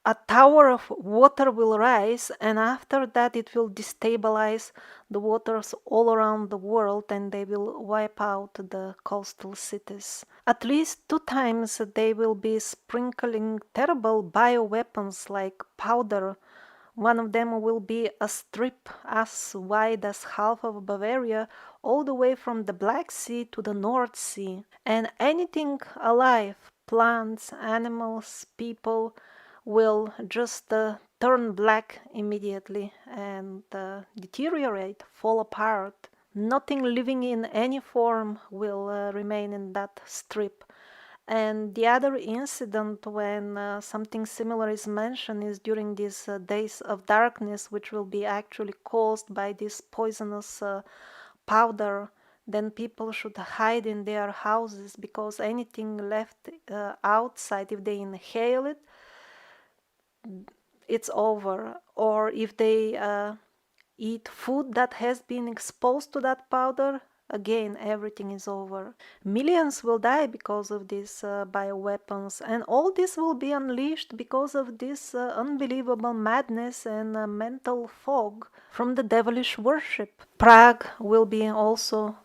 a tower of water will rise, and after that it will destabilize the waters all around the world, and they will wipe out the coastal cities. At least 2 times they will be sprinkling terrible bioweapons like powder. One of them will be a strip as wide as half of Bavaria, all the way from the Black Sea to the North Sea. And anything alive, plants, animals, people, will just turn black immediately and deteriorate, fall apart. Nothing living in any form will remain in that strip. And the other incident when something similar is mentioned is during these days of darkness, which will be actually caused by this poisonous powder. Then people should hide in their houses, because anything left outside, if they inhale it, it's over. Or if they eat food that has been exposed to that powder, again everything is over. Millions will die because of these bioweapons, and all this will be unleashed because of this unbelievable madness and mental fog from the devilish worship. Prague will be also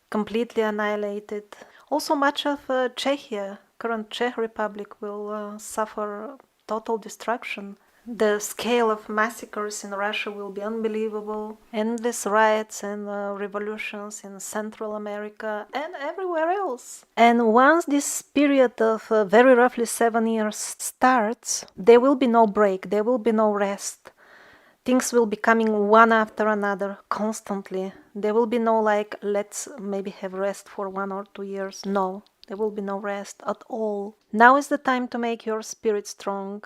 completely annihilated. Also much of Czechia, current Czech Republic, will suffer total destruction. The scale of massacres in Russia will be unbelievable. Endless riots and revolutions in Central America and everywhere else. And once this period of very roughly 7 years starts, there will be no break, there will be no rest. Things will be coming one after another constantly. There will be no like, let's maybe have rest for 1 or 2 years. No, there will be no rest at all. Now is the time to make your spirit strong.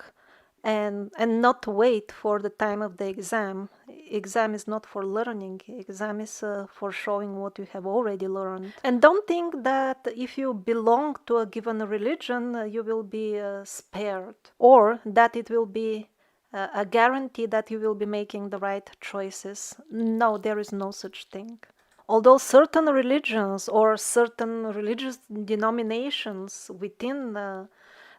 And not wait for the time of the exam. Exam is not for learning. Exam is for showing what you have already learned. And don't think that if you belong to a given religion, you will be spared, or that it will be a guarantee that you will be making the right choices. No, there is no such thing. Although certain religions or certain religious denominations within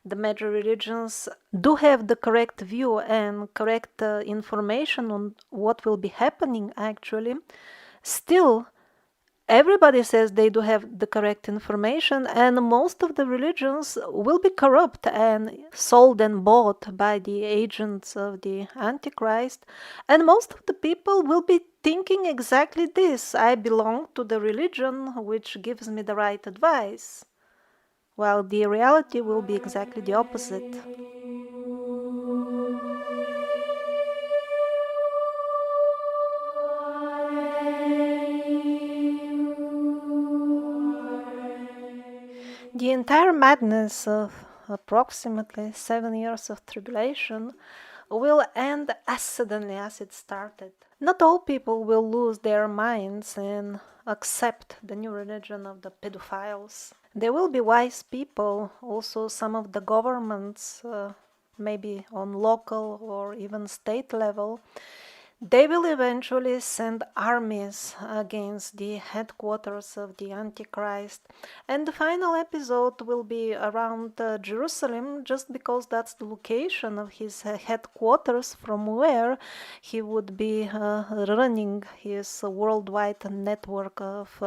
the major religions do have the correct view and correct information on what will be happening actually, still everybody says they do have the correct information, and most of the religions will be corrupt and sold and bought by the agents of the Antichrist, and most of the people will be thinking exactly this: I belong to the religion which gives me the right advice, while the reality will be exactly the opposite. The entire madness of approximately 7 years of tribulation will end as suddenly as it started. Not all people will lose their minds and accept the new religion of the pedophiles. There will be wise people, also some of the governments, maybe on local or even state level. They will eventually send armies against the headquarters of the Antichrist, and the final episode will be around Jerusalem, just because that's the location of his headquarters from where he would be running his worldwide network of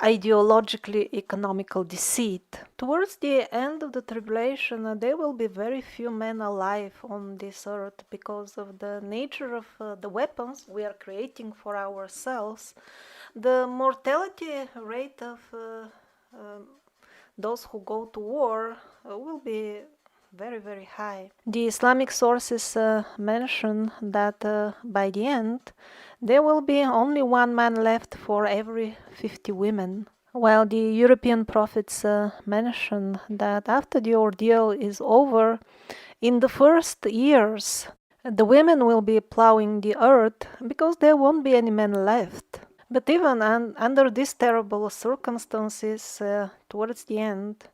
ideologically economical deceit. Towards the end of the tribulation, there will be very few men alive on this earth because of the nature of the weapons we are creating for ourselves. The mortality rate of those who go to war will be very, very high. The Islamic sources mention that by the end there will be only one man left for every 50 women, while the European prophets mention that after the ordeal is over, in the first years, the women will be plowing the earth because there won't be any men left. But even under these terrible circumstances, towards the end,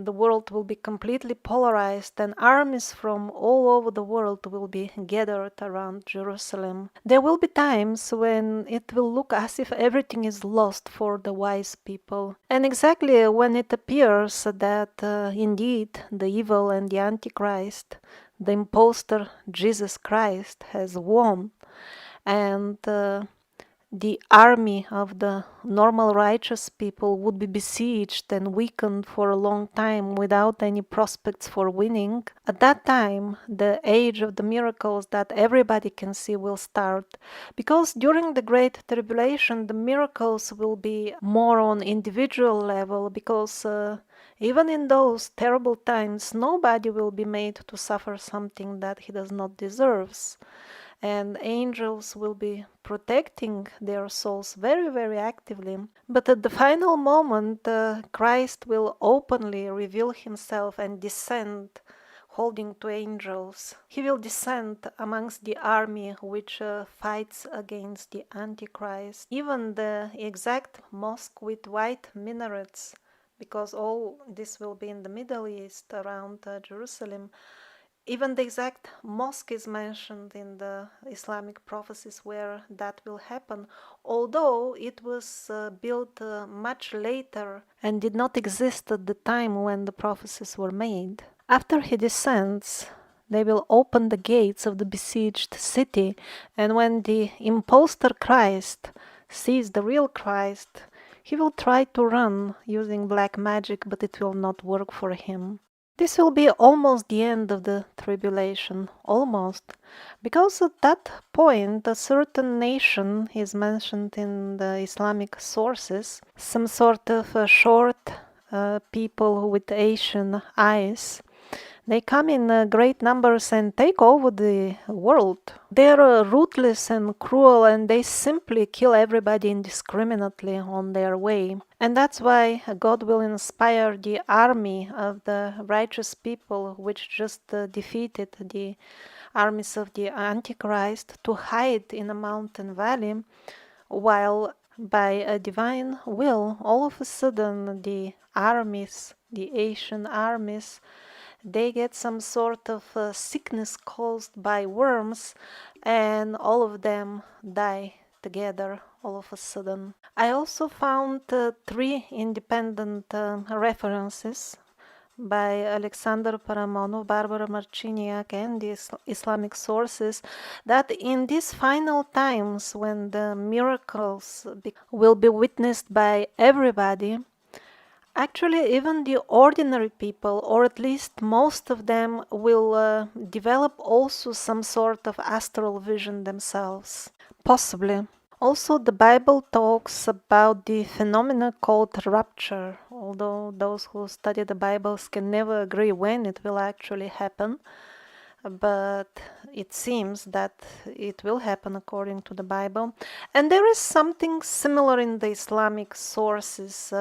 the world will be completely polarized and armies from all over the world will be gathered around Jerusalem. There will be times when it will look as if everything is lost for the wise people. And exactly when it appears that indeed the evil and the Antichrist, the impostor Jesus Christ, has won, and the army of the normal righteous people would be besieged and weakened for a long time without any prospects for winning. At that time, the age of the miracles that everybody can see will start, because during the Great Tribulation, the miracles will be more on individual level, because even in those terrible times, nobody will be made to suffer something that he does not deserve, and angels will be protecting their souls very, very actively. But at the final moment, Christ will openly reveal himself and descend holding two angels. He will descend amongst the army which fights against the Antichrist. Even the exact mosque with white minarets, because all this will be in the Middle East around Jerusalem. Even the exact mosque is mentioned in the Islamic prophecies where that will happen, although it was built much later and did not exist at the time when the prophecies were made. After he descends, they will open the gates of the besieged city, and when the impostor Christ sees the real Christ, he will try to run using black magic, but it will not work for him. This will be almost the end of the tribulation, almost, because at that point a certain nation is mentioned in the Islamic sources, some sort of short people with Asian eyes. They come in great numbers and take over the world. They are ruthless and cruel, and they simply kill everybody indiscriminately on their way. And that's why God will inspire the army of the righteous people, which just defeated the armies of the Antichrist, to hide in a mountain valley, while by a divine will, all of a sudden the armies, the Asian armies, they get some sort of sickness caused by worms, and all of them die together all of a sudden. I also found three independent references by Alexander Paramonov, Barbara Marciniak, and the Islamic sources, that in these final times when the miracles will be witnessed by everybody, actually, even the ordinary people, or at least most of them, will develop also some sort of astral vision themselves. Possibly. Also, the Bible talks about the phenomena called rapture, although those who study the Bibles can never agree when it will actually happen. But it seems that it will happen according to the Bible. And there is something similar in the Islamic sources.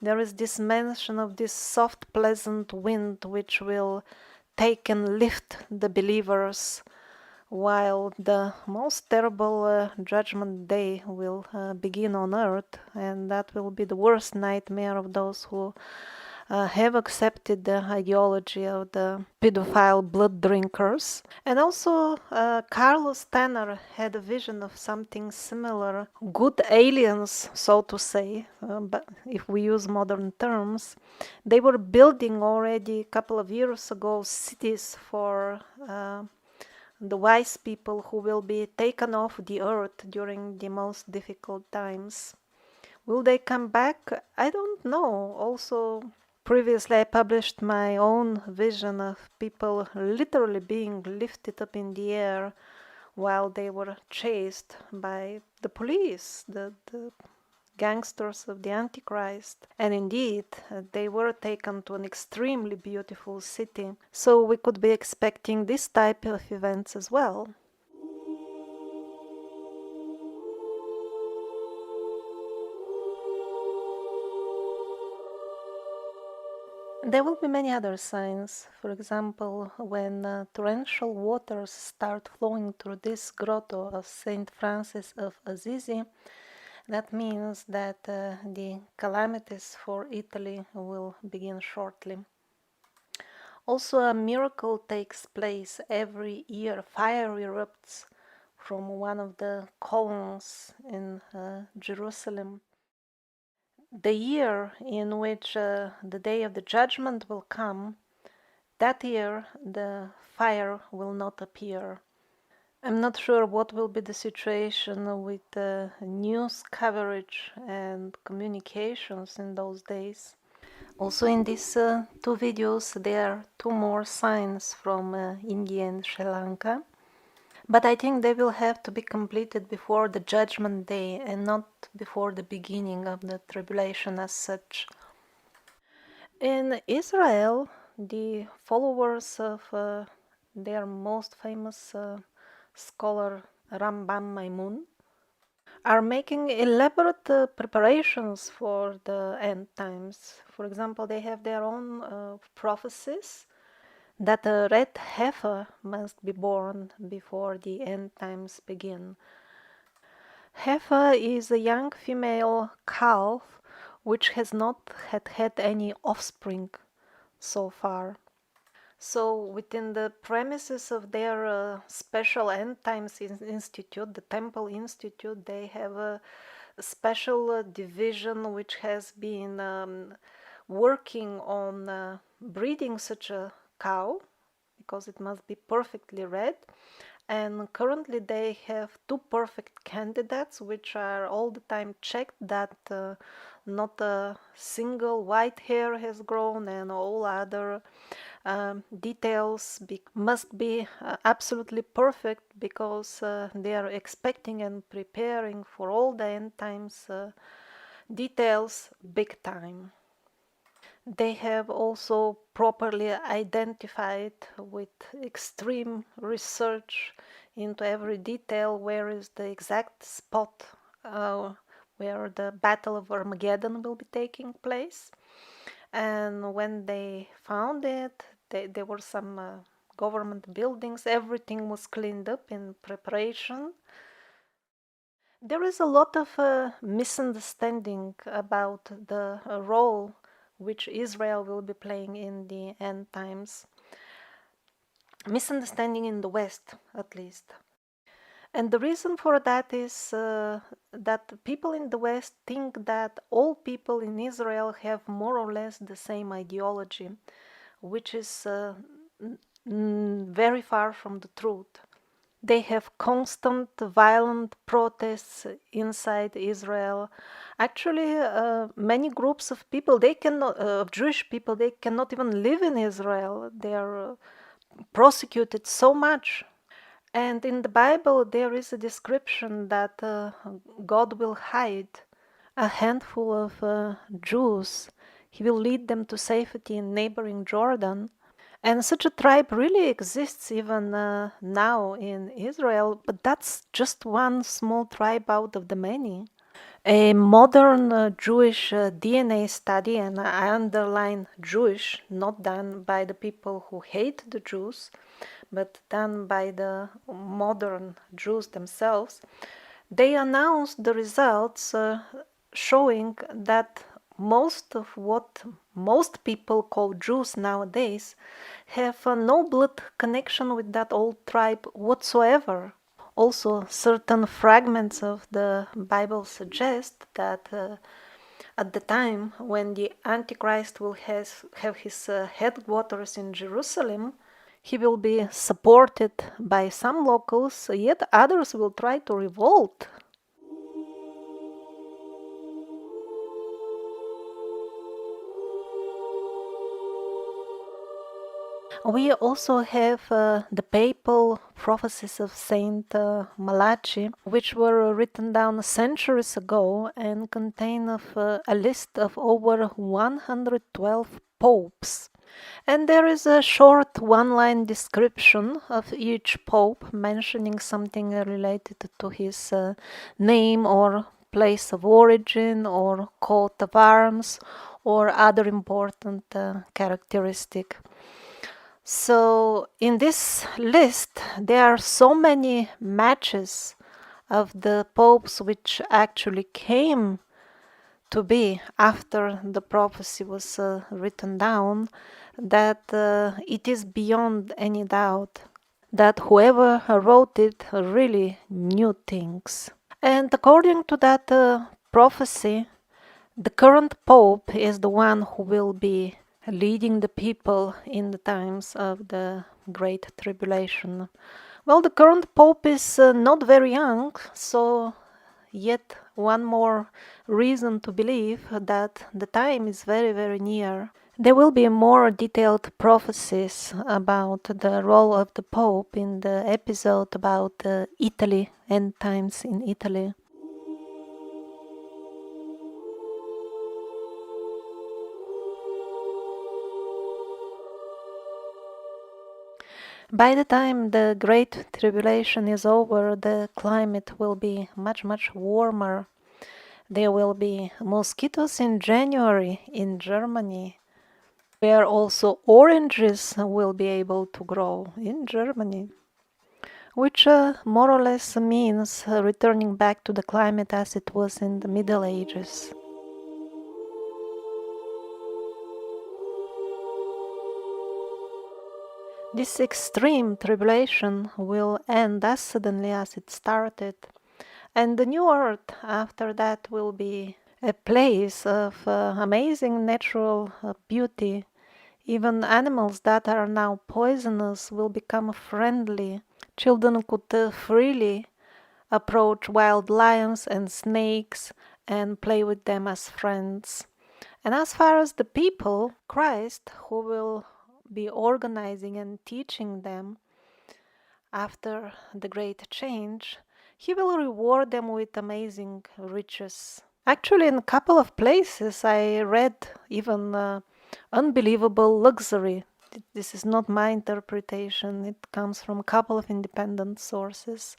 There is this mention of this soft, pleasant wind which will take and lift the believers, while the most terrible judgment day will begin on earth, and that will be the worst nightmare of those who have accepted the ideology of the pedophile blood drinkers. And also, Carlos Tanner had a vision of something similar. Good aliens, so to say, but if we use modern terms, they were building already a couple of years ago cities for the wise people who will be taken off the earth during the most difficult times. Will they come back? I don't know. Also, previously I published my own vision of people literally being lifted up in the air while they were chased by the police, the gangsters of the Antichrist. And indeed, they were taken to an extremely beautiful city. So we could be expecting this type of events as well. There will be many other signs. For example, when torrential waters start flowing through this grotto of Saint Francis of Assisi, That means that the calamities for Italy will begin shortly. Also, a miracle takes place every year. Fire erupts from one of the columns in Jerusalem. The year in which the day of the judgment will come, that year the fire will not appear. I'm not sure what will be the situation with news coverage and communications in those days. Also in these two videos there are two more signs from India and Sri Lanka. But I think they will have to be completed before the judgment day and not before the beginning of the tribulation as such. In Israel, the followers of their most famous scholar Rambam Maimun are making elaborate preparations for the end times. For example, they have their own prophecies that a red heifer must be born before the end times begin. Heifer is a young female calf which has not had any offspring so far. So within the premises of their special end times institute, the Temple Institute, they have a special division which has been working on breeding such a cow, because it must be perfectly red. And currently they have two perfect candidates which are all the time checked that not a single white hair has grown, and all other details must be absolutely perfect, because they are expecting and preparing for all the end times details big time. They have also properly identified with extreme research into every detail where is the exact spot where the Battle of Armageddon will be taking place. And when they found it, there were some government buildings, everything was cleaned up in preparation. There is a lot of misunderstanding about the role which Israel will be playing in the end times. Misunderstanding in the West, at least. And the reason for that is that people in the West think that all people in Israel have more or less the same ideology, which is very far from the truth. They have constant violent protests inside Israel. Actually, many groups of people, they cannot, of Jewish people, they cannot even live in Israel. They are prosecuted so much. And in the Bible, there is a description that God will hide a handful of Jews. He will lead them to safety in neighboring Jordan. And such a tribe really exists even now in Israel, but that's just one small tribe out of the many. A modern Jewish DNA study, and I underline Jewish, not done by the people who hate the Jews, but done by the modern Jews themselves, they announced the results showing that most of what most people call Jews nowadays have no blood connection with that old tribe whatsoever. Also, certain fragments of the Bible suggest that at the time when the Antichrist will have his headquarters in Jerusalem, he will be supported by some locals, yet others will try to revolt. We also have the papal prophecies of Saint Malachi, which were written down centuries ago and contain a list of over 112 popes. And there is a short one-line description of each pope, mentioning something related to his name or place of origin or coat of arms or other important characteristic. So in this list there are so many matches of the popes which actually came to be after the prophecy was written down, that it is beyond any doubt that whoever wrote it really knew things. And according to that prophecy, the current pope is the one who will be leading the people in the times of the Great Tribulation. Well, the current pope is not very young, so yet one more reason to believe that the time is very, very near. There will be more detailed prophecies about the role of the Pope in the episode about Italy, end times in Italy. By the time the Great Tribulation is over, the climate will be much, much warmer. There will be mosquitoes in January in Germany, where also oranges will be able to grow in Germany, which more or less means returning back to the climate as it was in the Middle Ages. This extreme tribulation will end as suddenly as it started, and the new earth after that will be a place of amazing natural beauty. Even animals that are now poisonous will become friendly. Children could freely approach wild lions and snakes and play with them as friends. And as far as the people, Christ, who will be organizing and teaching them after the great change, he will reward them with amazing riches. Actually, in a couple of places I read even unbelievable luxury. This is not my interpretation, it comes from a couple of independent sources.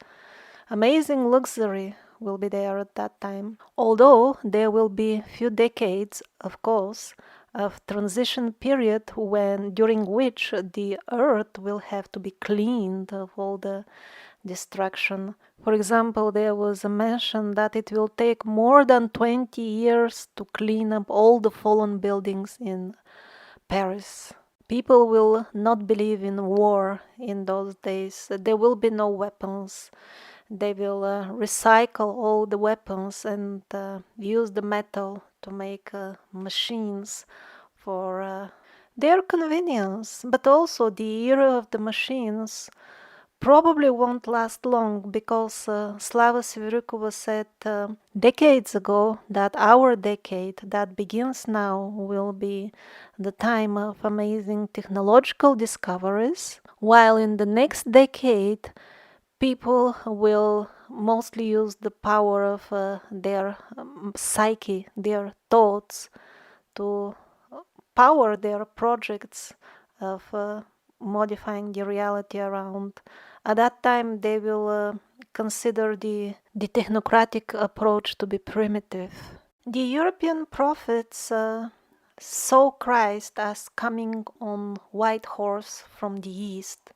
Amazing luxury will be there at that time, although there will be few decades, of course, of transition period during which the earth will have to be cleaned of all the destruction. For example, there was a mention that it will take more than 20 years to clean up all the fallen buildings in Paris. People will not believe in war in those days. There will be no weapons. They will recycle all the weapons and use the metal to make machines for their convenience. But also the era of the machines probably won't last long, because Slava Severukova said decades ago that our decade that begins now will be the time of amazing technological discoveries, while in the next decade people will mostly use the power of their psyche, their thoughts, to power their projects of modifying the reality around. At that time, they will consider the technocratic approach to be primitive. The European prophets saw Christ as coming on white horse from the east.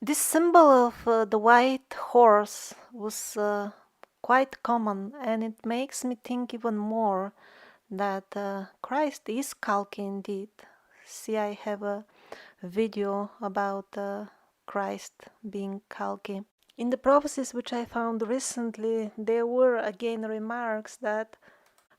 This symbol of the white horse was quite common, and it makes me think even more that Christ is Kalki indeed. See, I have a video about Christ being Kalki. In the prophecies which I found recently, there were again remarks that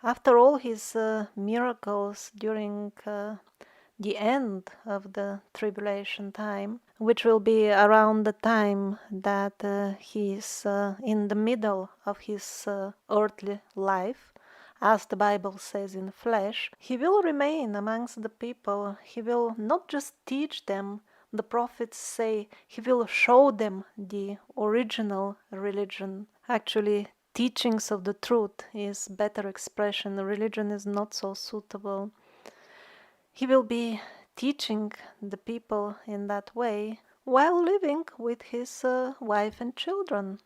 after all his miracles during the end of the tribulation time, which will be around the time that he is in the middle of his earthly life, as the Bible says, in flesh, he will remain amongst the people. He will not just teach them. The prophets say he will show them the original religion. Actually, teachings of the truth is better expression. Religion is not so suitable. He will be teaching the people in that way while living with his wife and children.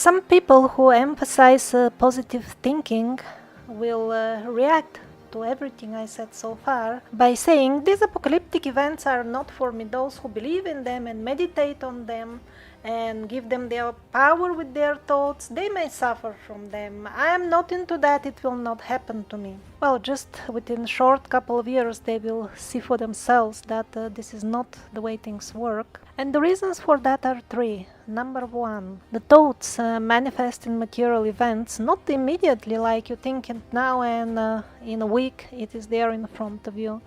Some people who emphasize positive thinking will react to everything I said so far by saying these apocalyptic events are not for me. Those who believe in them and meditate on them and give them their power with their thoughts, they may suffer from them. I am not into that, it will not happen to me. Well, just within a short couple of years they will see for themselves that this is not the way things work. And the reasons for that are three. Number one, the thoughts manifest in material events, not immediately like you think it now and in a week it is there in front of you.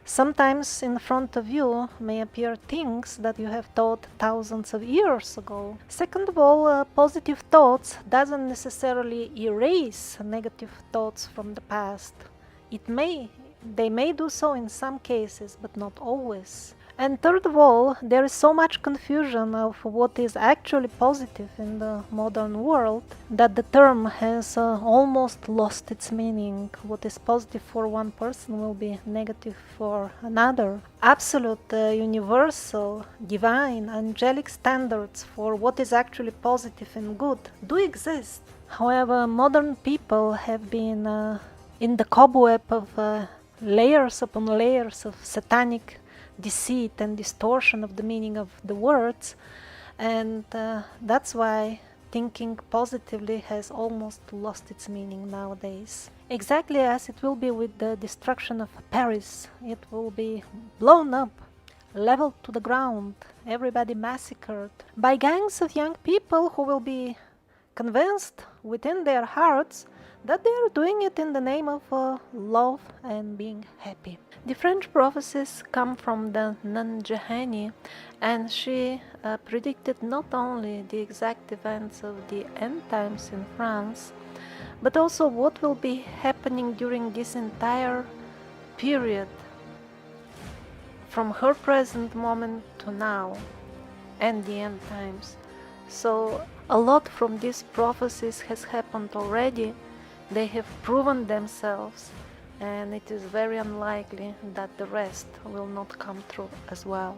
Sometimes in front of you may appear things that you have thought thousands of years ago. Second of all, positive thoughts doesn't necessarily erase negative thoughts from the past. They may do so in some cases, but not always. And third of all, there is so much confusion of what is actually positive in the modern world that the term has almost lost its meaning. What is positive for one person will be negative for another. Absolute, universal, divine, angelic standards for what is actually positive and good do exist. However, modern people have been in the cobweb of layers upon layers of satanic deceit and distortion of the meaning of the words, and that's why thinking positively has almost lost its meaning nowadays. Exactly as it will be with the destruction of Paris. It will be blown up, leveled to the ground, everybody massacred by gangs of young people who will be convinced within their hearts that they are doing it in the name of love and being happy. The French prophecies come from the nun Jehani, and she predicted not only the exact events of the end times in France, but also what will be happening during this entire period, from her present moment to now, and the end times. So a lot from these prophecies has happened already. They have proven themselves, and it is very unlikely that the rest will not come true as well.